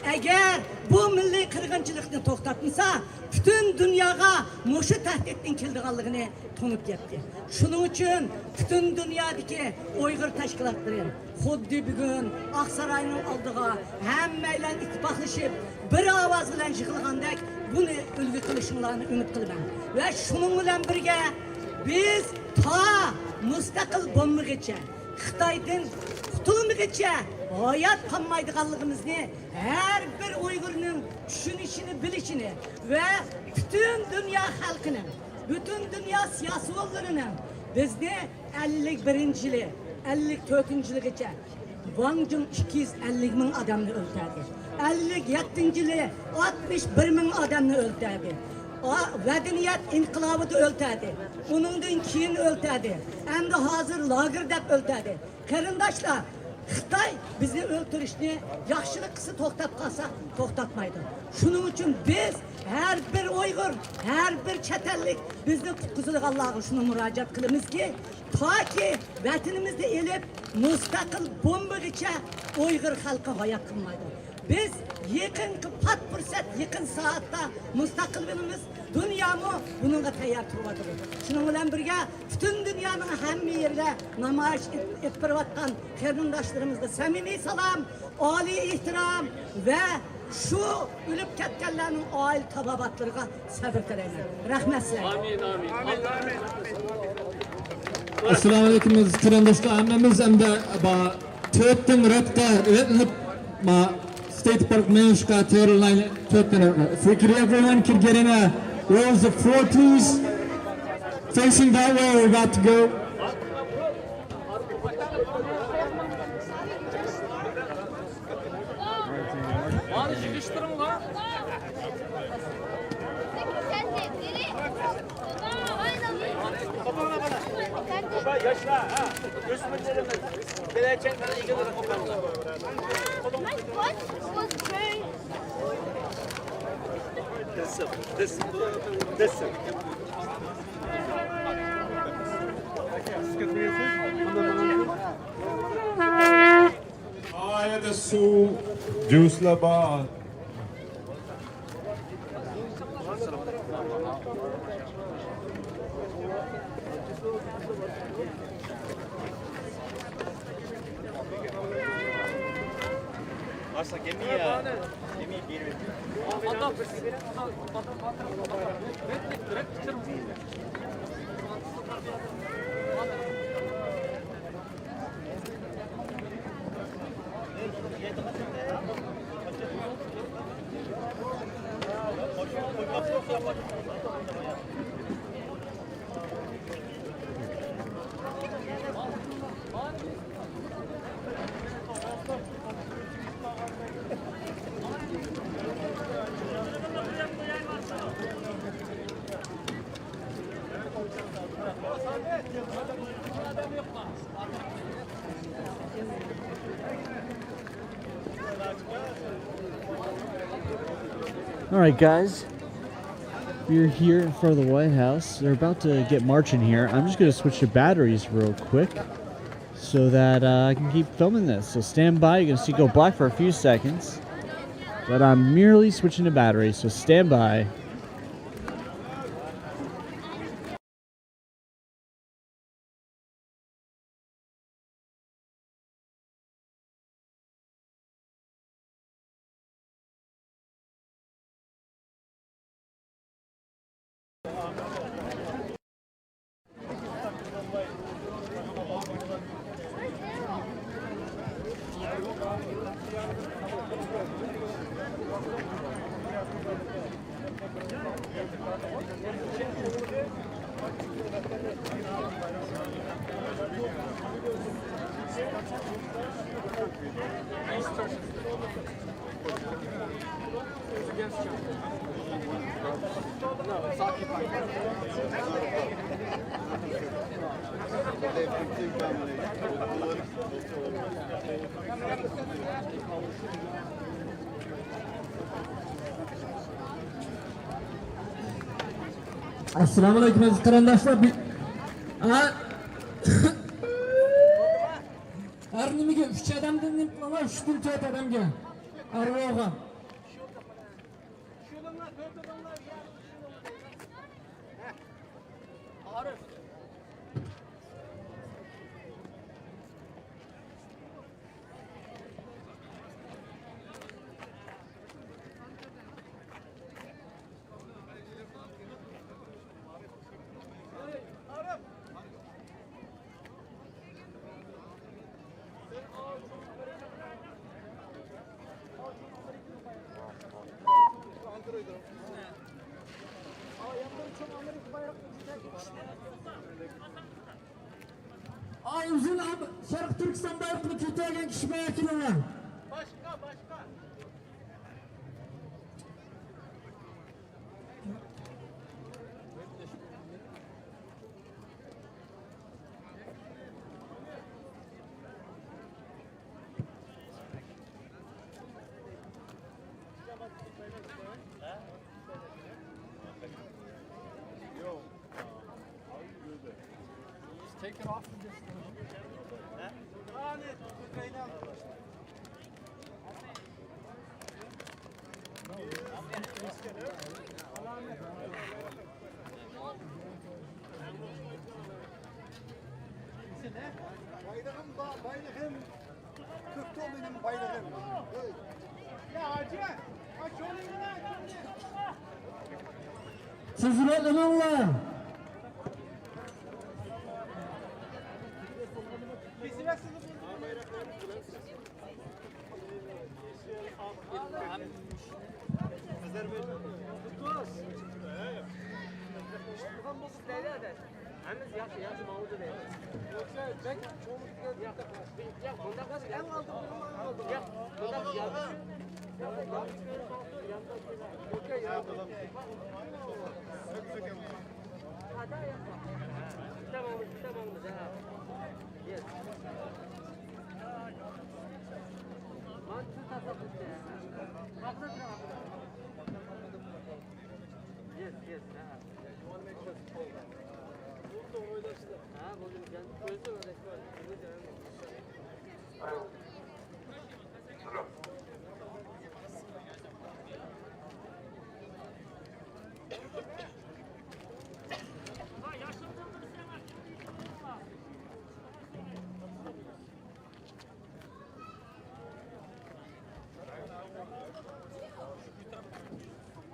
eğer bu milli kırgınçılıkını toktatmasa bütün dünyaya muşu tehditin kildiganlığını tonup yetti. Şunun için bütün dünyadaki Uyghur teşkilatları xuddi bugün Aksaray'ın aldığı hemmeyle ittifaklaşıp bir avaz bilen yıkılgandek bunu ülgü kılışınlarını ümit kılıban. Ve şunun bilen birge biz ta müstakil bommuğuça, Xitay'dan kutulmuğuça hayat kalmaydıganlığımızı her bir Uygur'un düşünüşünü, bilişini ve bütün dünya halkının, bütün dünya siyasi yollarının bizde 51. yılı, 54. yılıgacha Vangjun 250 bin adamını öldürdü. 57. yılı 61 bin adamını öldürdü. Medeniyet inkılabı da öldürdü. Onundan keyin öldürdü. Hem de hazır lager dep öldürdü. Karındaşlar, Xitay bizni öldürüşünü yaxşılık kısı toxtat kalsa toxtatmaydı. Şunun için biz her bir Uygur, her bir çetellik bizni kutkuzuluk Allah'a şunu müracaat kılımız ki ta ki vatanımızda elip müstakil bombagicha Uygur halkı hayat kılmaydı. Biz yakın pat fırsat, yakın saatte müstakilliğimiz dünyamı bununla tayyor turvadı. Şunun bilen birge bütün dünyanın hem yerle namayiş etip atkan karındaşlarımızda samimi salam, âli ihtiram ve şu ölüp ketkenlerinin aile tababatlarına sabır kılın. Rahmet size. Amin, amin. Assalamu alaikum karındaşlar. Hemmemiz hem de tötten retlip State Park Manishka Terrorline Tötten. If everyone could get in a rows of 4 please. Facing that way, we're about to go. Yaşla ha. Göçmenlerimiz gelecekten ilgili kopanlar. This. I the Sioux Juice Laba. Varsa gemi bir. All right, guys. We're here in front of the White House. They're about to get marching here. I'm just going to switch to batteries real quick so that I can keep filming this. So stand by. You're going to see it go black for a few seconds. But I'm merely switching to batteries, so stand by. Assalamu alaikum aziz qarindoshlar. Har nimaga 3 odamdan nimqilama 3 kun 4 odamga. Arvoga. Ay uzun Şarkı Türkistan bayrağını kötüleyen kişi meyakililer. Başka. Take it off and just Bayrağım. Kırkta benim bayrağım. Ya hacı. Aç yolunu lan. Sizler Allah.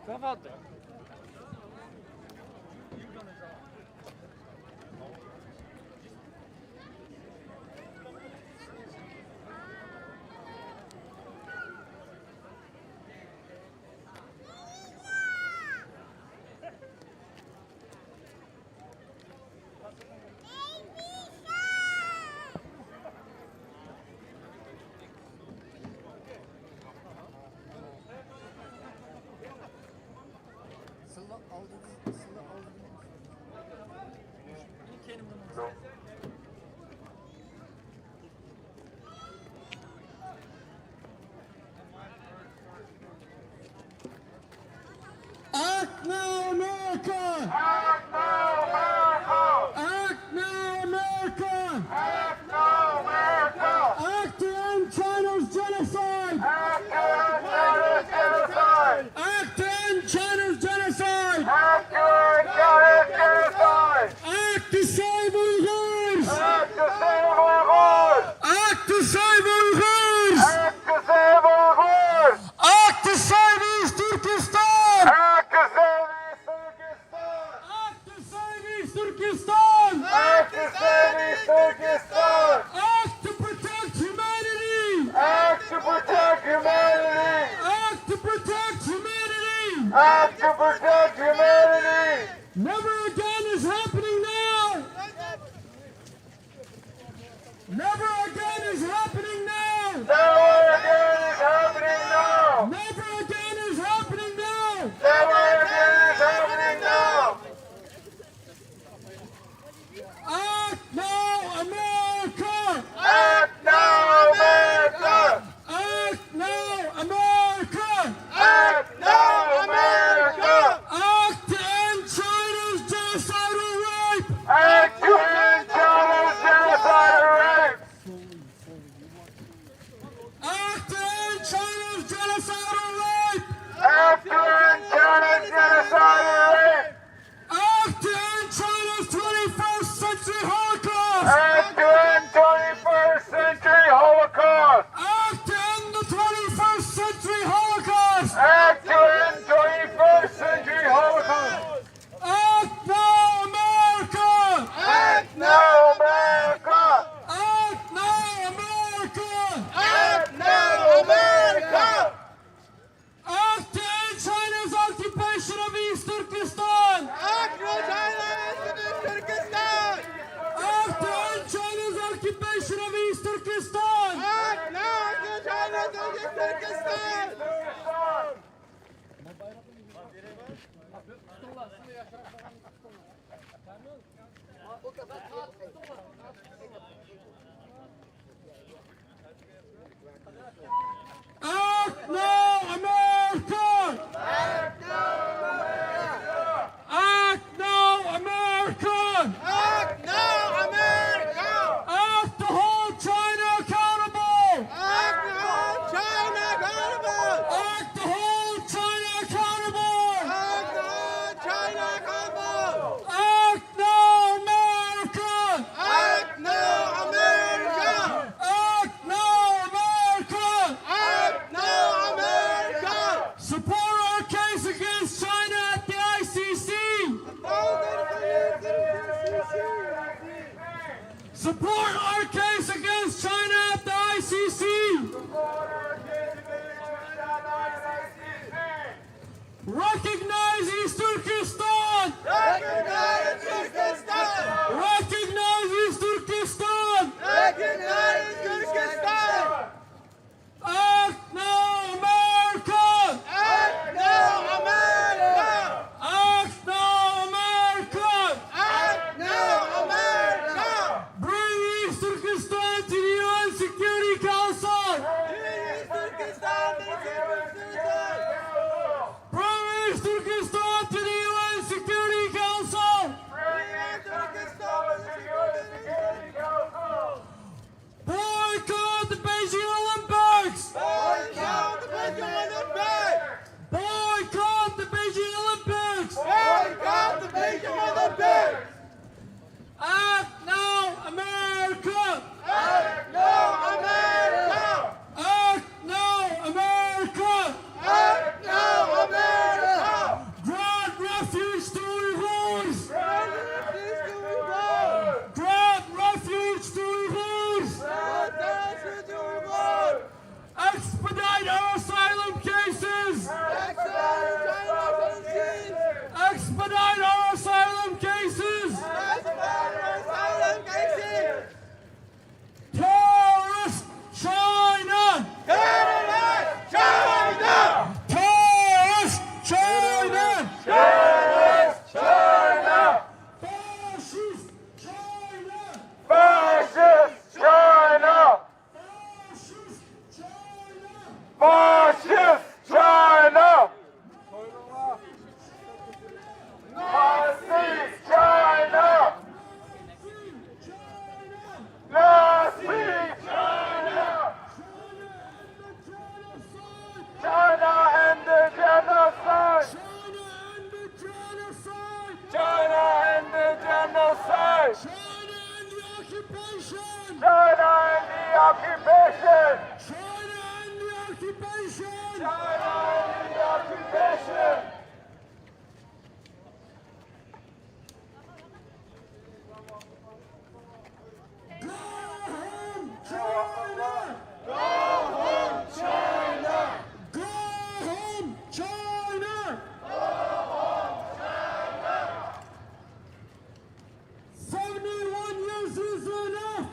Tafadhal. Never again is happening now. Never again is happening now. Never again is happening now. Never again is happening now. Act now, America. Act now, America. Act now, America. Act now, America. Act to end China's genocidal rape. Act to end China's genocidal rape. Act to end China's genocidal rape. Act to end China's genocidal rape. Act to end China's 21st century Holocaust. Act to end 21st century Holocaust. Act to end the 21st century Holocaust. Act to end 21st century Holocaust. Act now, America. Act now, America. Act now, America. Act now, America. Act to end China's occupation of East Turkestan. Act to end Turkestan. Act to end China's occupation of East Turkestan. Act now to China's Turkestan. Act now, America. Act now, America. Act now, America. Act now, America. Act to hold China accountable. Act to hold China accountable. Act to hold China accountable. Act to hold China accountable. Act now, America. Act now, America. Act now, America. Act now, America. Support our case against China at the ICC. Support our case against China at the ICC. Recognize East Turkestan. Recognize Turkestan. Recognize East Turkestan. Recognize Turkestan. Act now, America. Act now, America. Act now, America. Act now, America. Bring East Turkestan to the UN Security Council. Bring Turkestan to the Bring East Turkestan to the UN Security Council. Boycott the Beijing Olympics. Boycott the Beijing Olympics. Boycott the Beijing Olympics. Boycott the Beijing Olympics. Act now, America. Act now, America. Act now, America. Act now, America. Grant refuge to Uyghurs. Grant refuge to Uyghurs. Grant refuge to Uyghurs. Grant refuge to Uyghurs. Expedite our asylum cases. Expedite our asylum cases. Terrorist China. Terrorist China. Terrorist China. Terrorist China. Fascist China. Fascist China. Fascist China. Fascist China. Nazi China. Nazi China. China and the genocide. China and the genocide. China and the occupation. China and the occupation. China and the occupation. China and the occupation. Go home, China. Go home, China. Go home, China. 71 years is enough.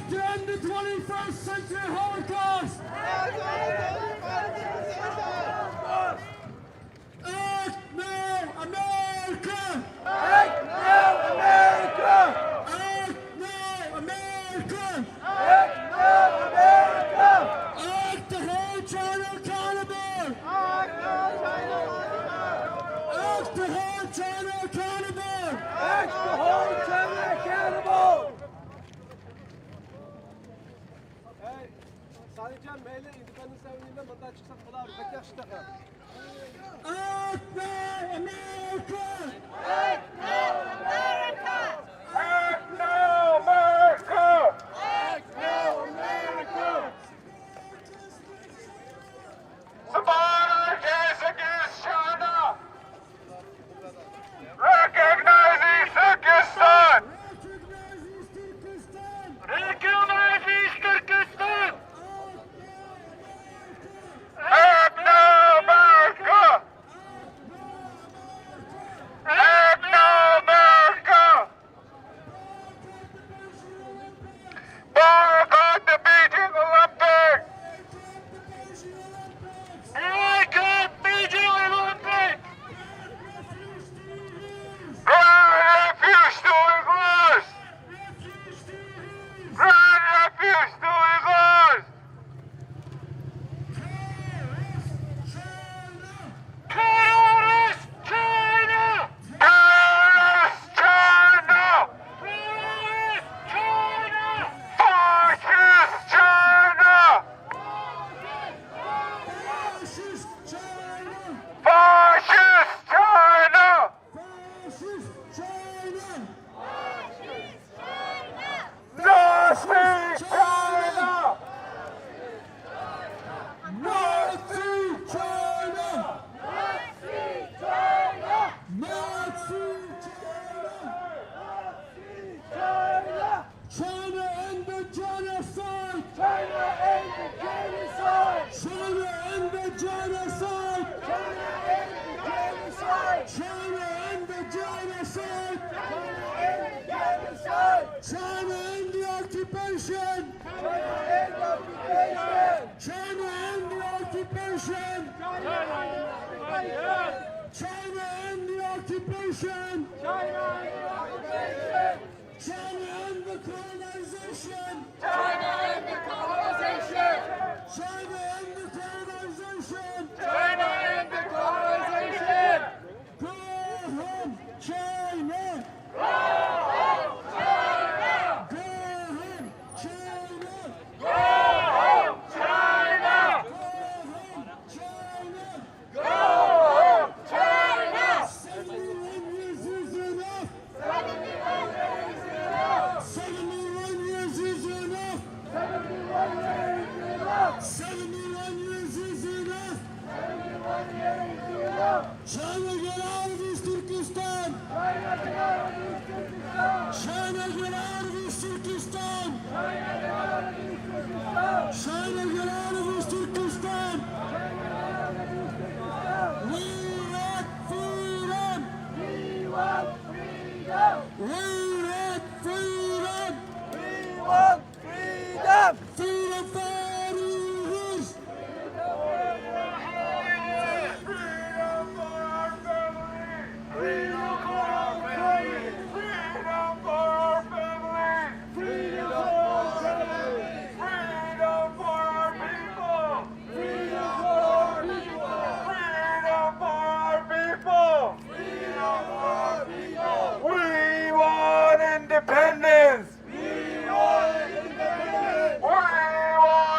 to end the 21st century Holocaust. Act now, America. Act now, America. Act now, America. Act now, America. Act to hold China accountable. Act to hold China accountable. Act to hold China accountable. Sadece meyle independence sevdiğinde mandat çıksak kadar pek yaxşı takar. Act now, America. Act now, America! Act now, America. Act now, America! Violent case against China. Recognizing Turkestan. Recognizing Turkestan. Act now, America. Act now, America. Boycott the Beijing Olympics. Boycott Beijing Olympics. Grant refuge to Uyghurs. Grant refuge to Uyghurs. Terrorist China! Terrorist China! Terrorist China! Fascist China! Fascist China! Fascist China! Fascist China! Nazi China! Nazi China! Nazi China! China end the genocide! China end the genocide! China end the genocide! China end the genocide! China end the genocide! China end the occupation! China end the occupation! China end the occupation! China end the occupation! China end the colonization! China end the colonization! China end the colonization! China end the colonization! Go home, China! Go home, China! Go home, China! Go home, China! Go home, China! 71 years is enough! 71 years is enough! 71 years is enough! 71 years is enough! China, get out of East Turkestan! China, get out of East Turkestan! China, get out of East Turkestan! China, get out of East Turkestan! We want freedom! We want freedom! We want freedom! We want freedom! Freedom for Uyghurs! Freedom for our family! Freedom for our family! Freedom for our family! Freedom for our family! Freedom for our people! Freedom for our people! Freedom for our people! Freedom for our people! We want independence! We want independence! We want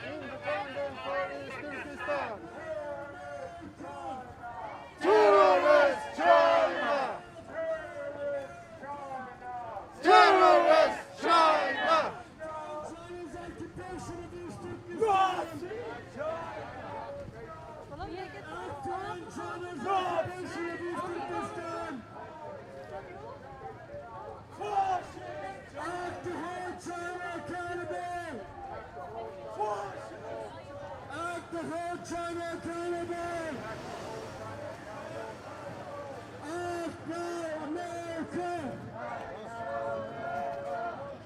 Independent for East Turkestan. Terrorist China. Terrorist China. China accountable! Act now, America!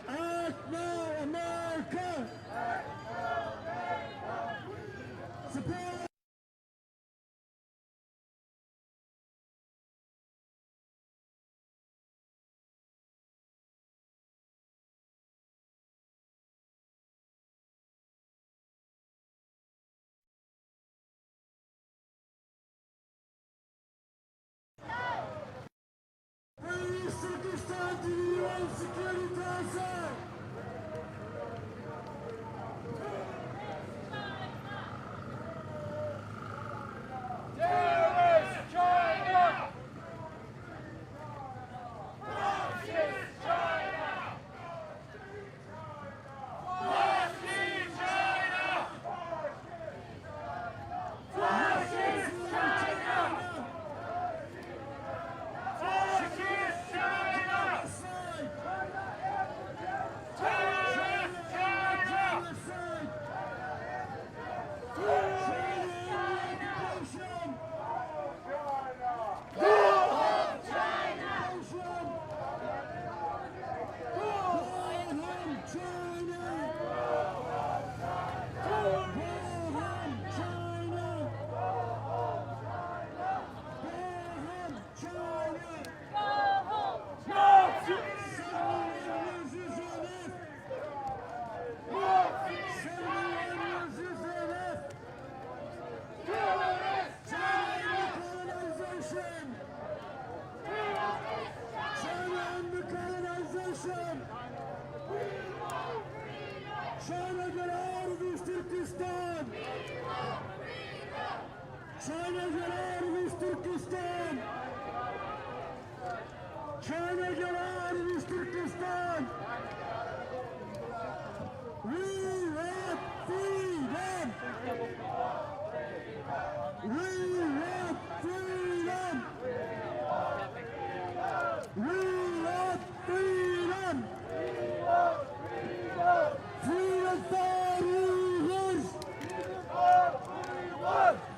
Act now, America! Support! Turkestan to the UN Security Council! Terrorist China. Fascist China. Fascist China. Fascist China. Fascist China. Terrorist China. China, get out of East Turkestan! China, get out of East Turkestan! China, get out of East Turkestan! We want freedom! We want freedom! We want freedom! Freedom for Uyghurs!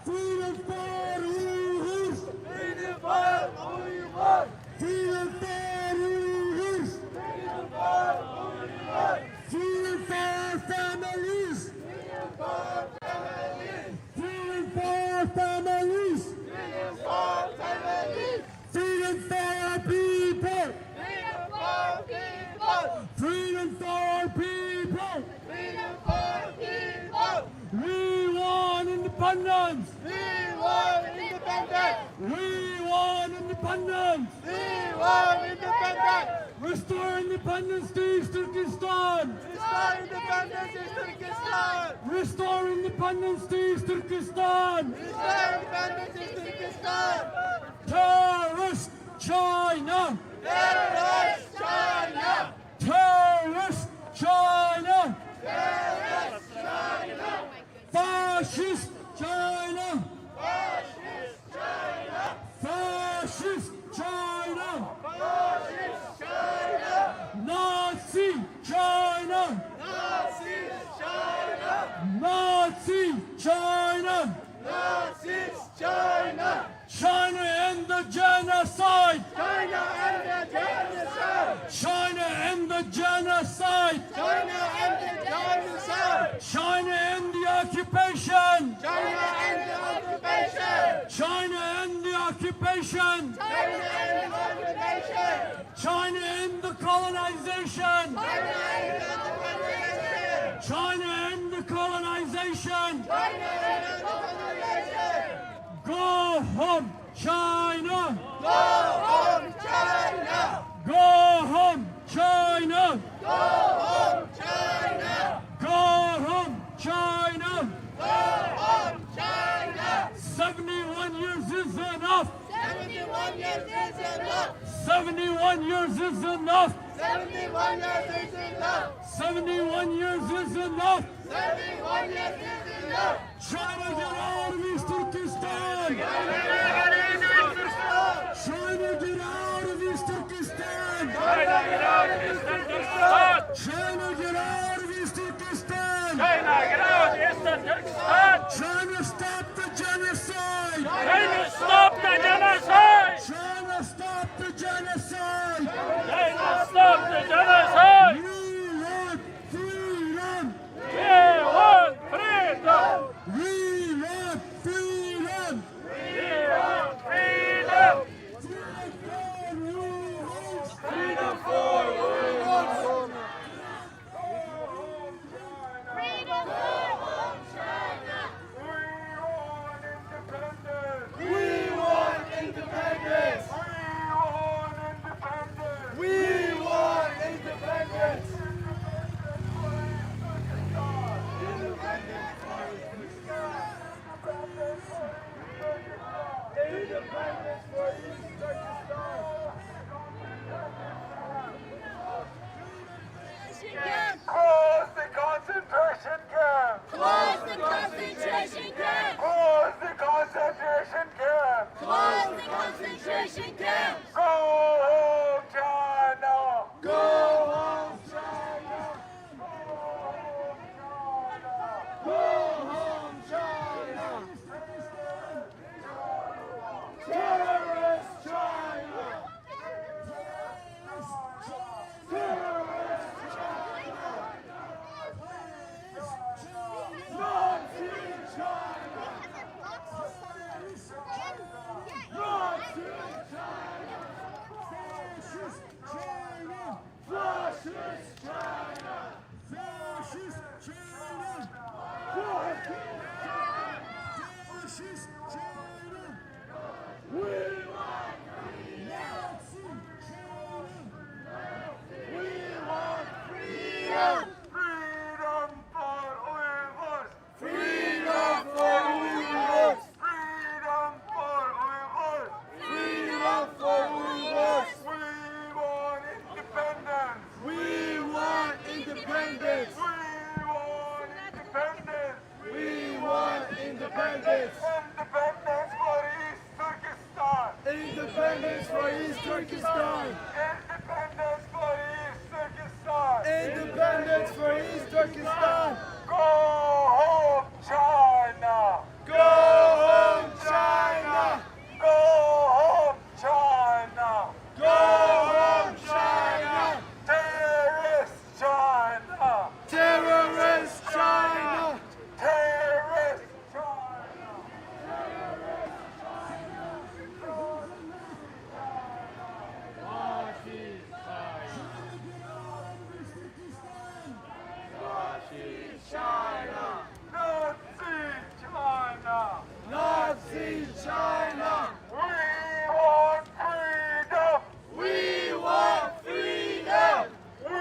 Freedom for Uyghurs! Freedom for Uyghurs! Freedom for Uyghurs! Freedom for families! Freedom for families! Freedom for people! Freedom for people! We want independence! We want independence! We want independence! We want independence! Restore independence to East Turkestan! Restore independence to East Turkestan! Restore independence to East Turkestan! Restore independence to East Turkestan! Terrorist China! Terrorist China! Terrorist China! Terrorist China! Fascist China! Fascist China! Fascist China! Fascist China! Nazi China! Nazi China! Nazi China! Nazi China! China and the genocide! China and the genocide! China and the genocide! China and the genocide! China and the occupation! China and the occupation! China and the occupation! China and the occupation! China and the colonization! China and the colonization! China and the colonization! Go home, China! Go home, China! Go home, China! Go home, China! Go home, China! Go home, China! 71 years is enough! 71 years is enough! 71 years is enough! 71 years is enough! 71 years is enough! 71 years is enough! China, get out of East Turkestan! China, get out of East Turkestan! China, get out of East Turkestan! China, get out of East Turkestan! China, get out of East Turkestan! China, stop the genocide! China, stop the genocide! China, stop the genocide! China, stop the genocide! We want freedom! We want freedom! We want freedom! We want freedom! Freedom for Uyghurs! Freedom for home China! We want independence! We want independence! Independence for East Turkestan! Close the concentration camp! Close the concentration camp! Close the concentration camp! Close the concentration camp! Go home, China! Go home, China! Go home, China! Terrorist China! Terrorist China! Nazi China! Nazi China! Fascist China! Fascist China! Fascist China! Fascist China! We want Nazi China! We want freedom! Freedom for Uyghurs! Freedom for Uyghurs! Freedom for Uyghurs! Freedom for Uyghurs! We want independence! We want independence! We want independence! Independence for East Turkestan! Independence for East Turkestan! Independence for East Turkestan! Independence for East Turkestan! Go home, China! Go home, China! Go home, China! Go home, China! Terrorist China! Terrorist China! Terrorist China! China! Nazi China! Nazi China! We want freedom! We want freedom! We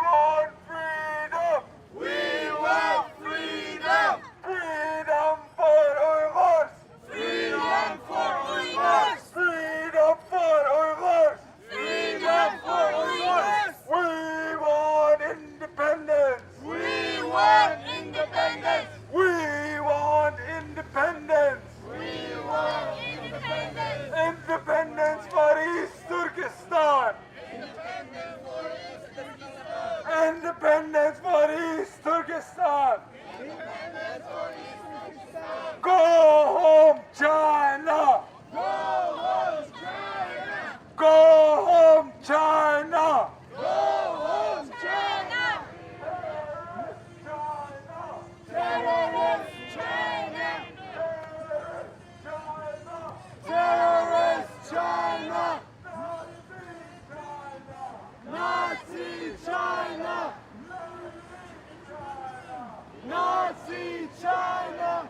want freedom! We want freedom! Freedom for Uyghurs! Freedom for Uyghurs! Freedom for Uyghurs! Freedom for Uyghurs! We want independence! We want independence! We want independence! We want independence! Independence for East Turkestan! Independence for East Turkestan! Go home, China! Go home, China! Go home, China! Go home, China! Terrorist China! Terrorist China! Nazi China! Nazi China!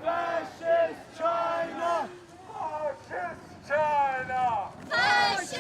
Fascist China! Fascist China! Fascist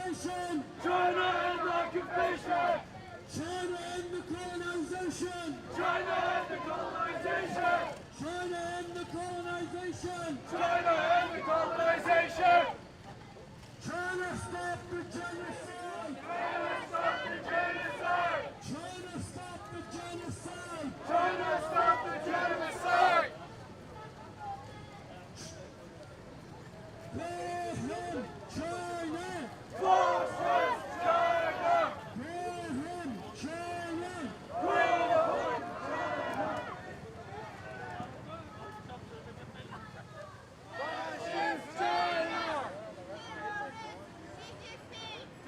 occupation! China end the occupation! China end the colonization! China end the colonization! China end the colonization! China end the colonization! China stop the genocide! China stop the genocide! China stop the genocide! China stop the genocide! China! Fascist China! China! Fascist China!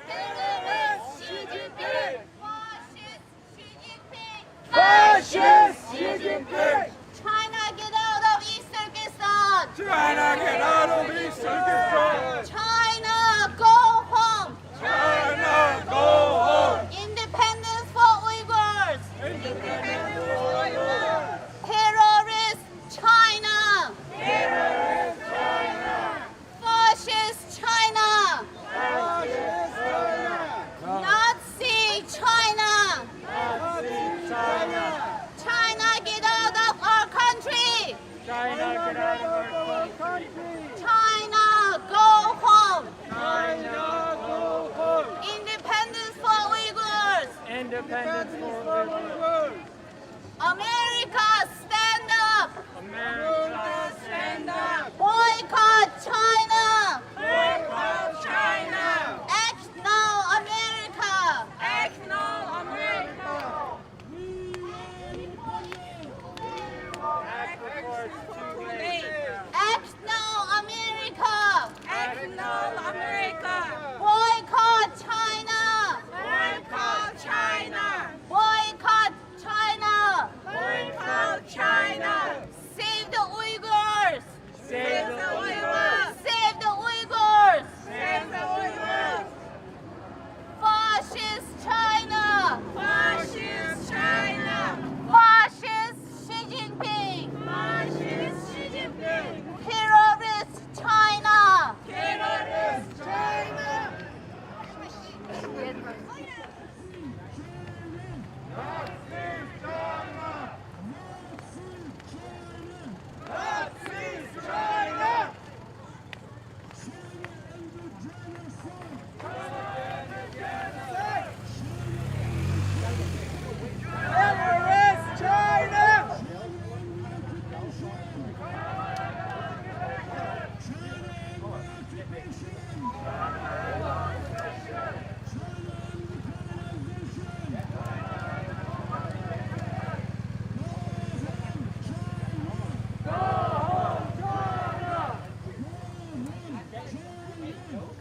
Terrorist Xi Jinping! Fascist Xi Jinping! Fascist Xi Jinping! China, get out of East Turkestan! China get out of East Turkestan! China, go home! China go home! Independence for Uyghurs! Independence for Uyghurs! Terrorist China! Terrorist China! Fascist China! Fascist China! Nazi China! Nazi China! China, get out of our country! China get out of our country! China, go home! China go home! Independence for Uyghurs! Independence for Uyghurs! America, stand up! America stand up! Boycott China! Boycott China! Act now, America! Act now, America! Act before it's too late! Act now, America! Act now, America! Boycott China! Boycott China! Boycott China! Boycott China! Save the Uyghurs! Save the Uyghurs! Save the Uyghurs! Save the Uyghurs! Fascist China! Fascist China! Fascist Xi Jinping! Fascist Xi Jinping! Terrorist China! Terrorist China! Nazis China! Nazis China! Terrorist China!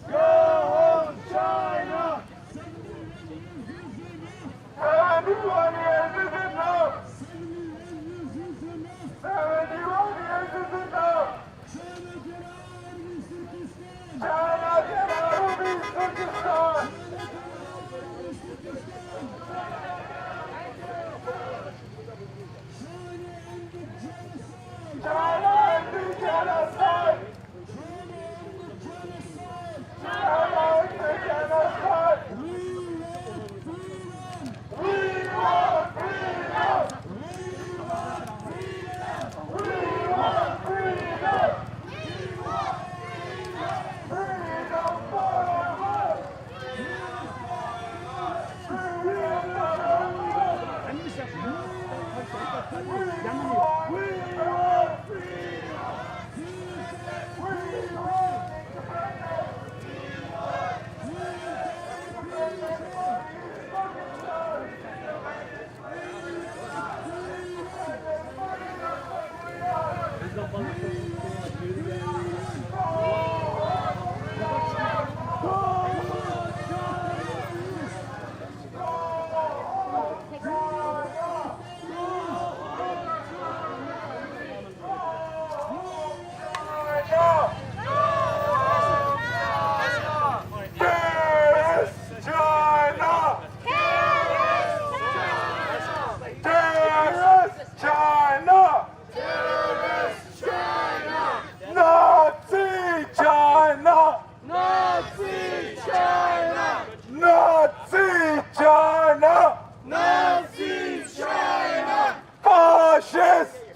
Go home, China! 71 years is enough! 71 years is enough! China, get out of East Turkestan! China end the genocide! China end the genocide! We want freedom! We want freedom! Freedom for our world!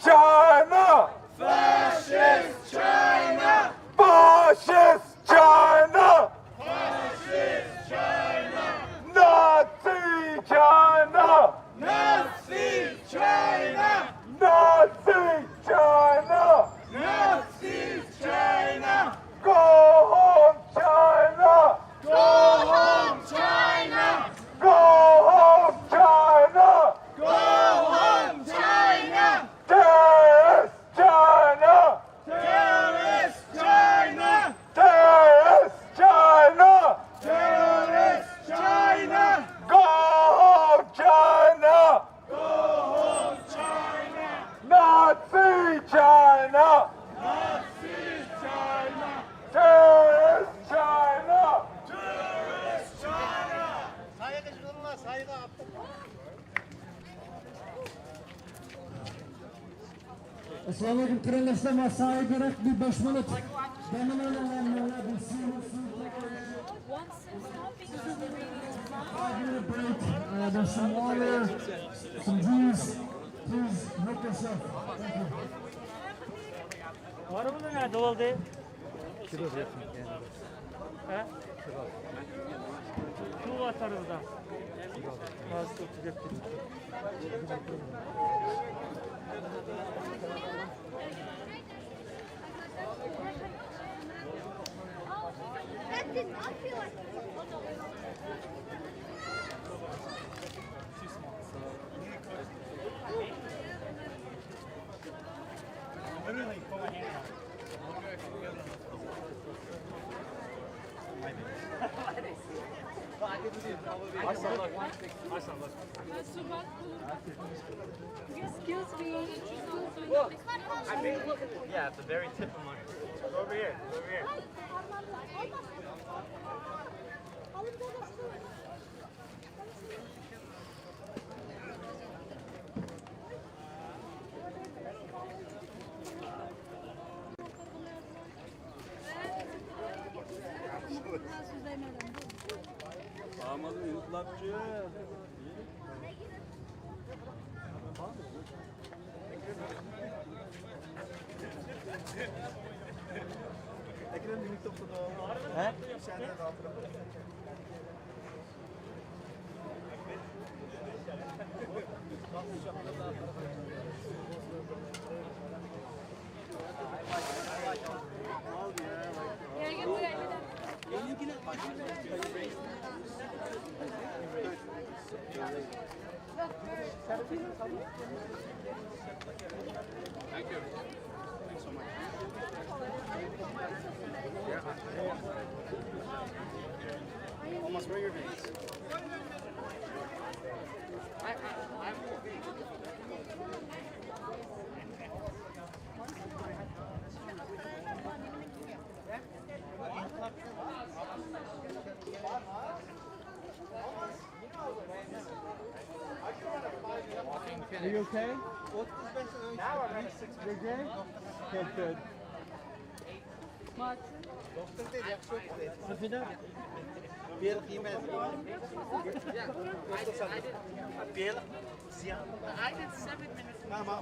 China! Fascist China! Fascist China! Fascist China! Nazi China! Nazi China! Nazi China! Nazi China! Go home China! Go home China! Go home China! Go home China! Terrorist China! Terrorist China! Terrorist China! Terrorist China! Go home China! Go home China! Nazi China! Nazi China! Terrorist China! Terrorist China! Assalamu alaikum kırılışta masaya gerek bir 5 minut. Benim önemli break. There's some water, some juice. Please help yourself. Thank you. Var mı ne doldu? Kilo diyorsun yani. He? Şu var tarafında. Az tutacak. Excuse me. Look, I mean, look at this. Yeah, at the very tip of my. Go over here. Go over here. Damadım yurtlakçı. Ekrem bir miktar da. He? Sen de dağıtırım. Thank you. Thanks so much. Almost bring your veins. Are you okay? You're okay? Okay, good. Doktor değil, yakışıklı değil. Safida? Bir kıymet. Bir ziyan. I did 7 minutes. Ma.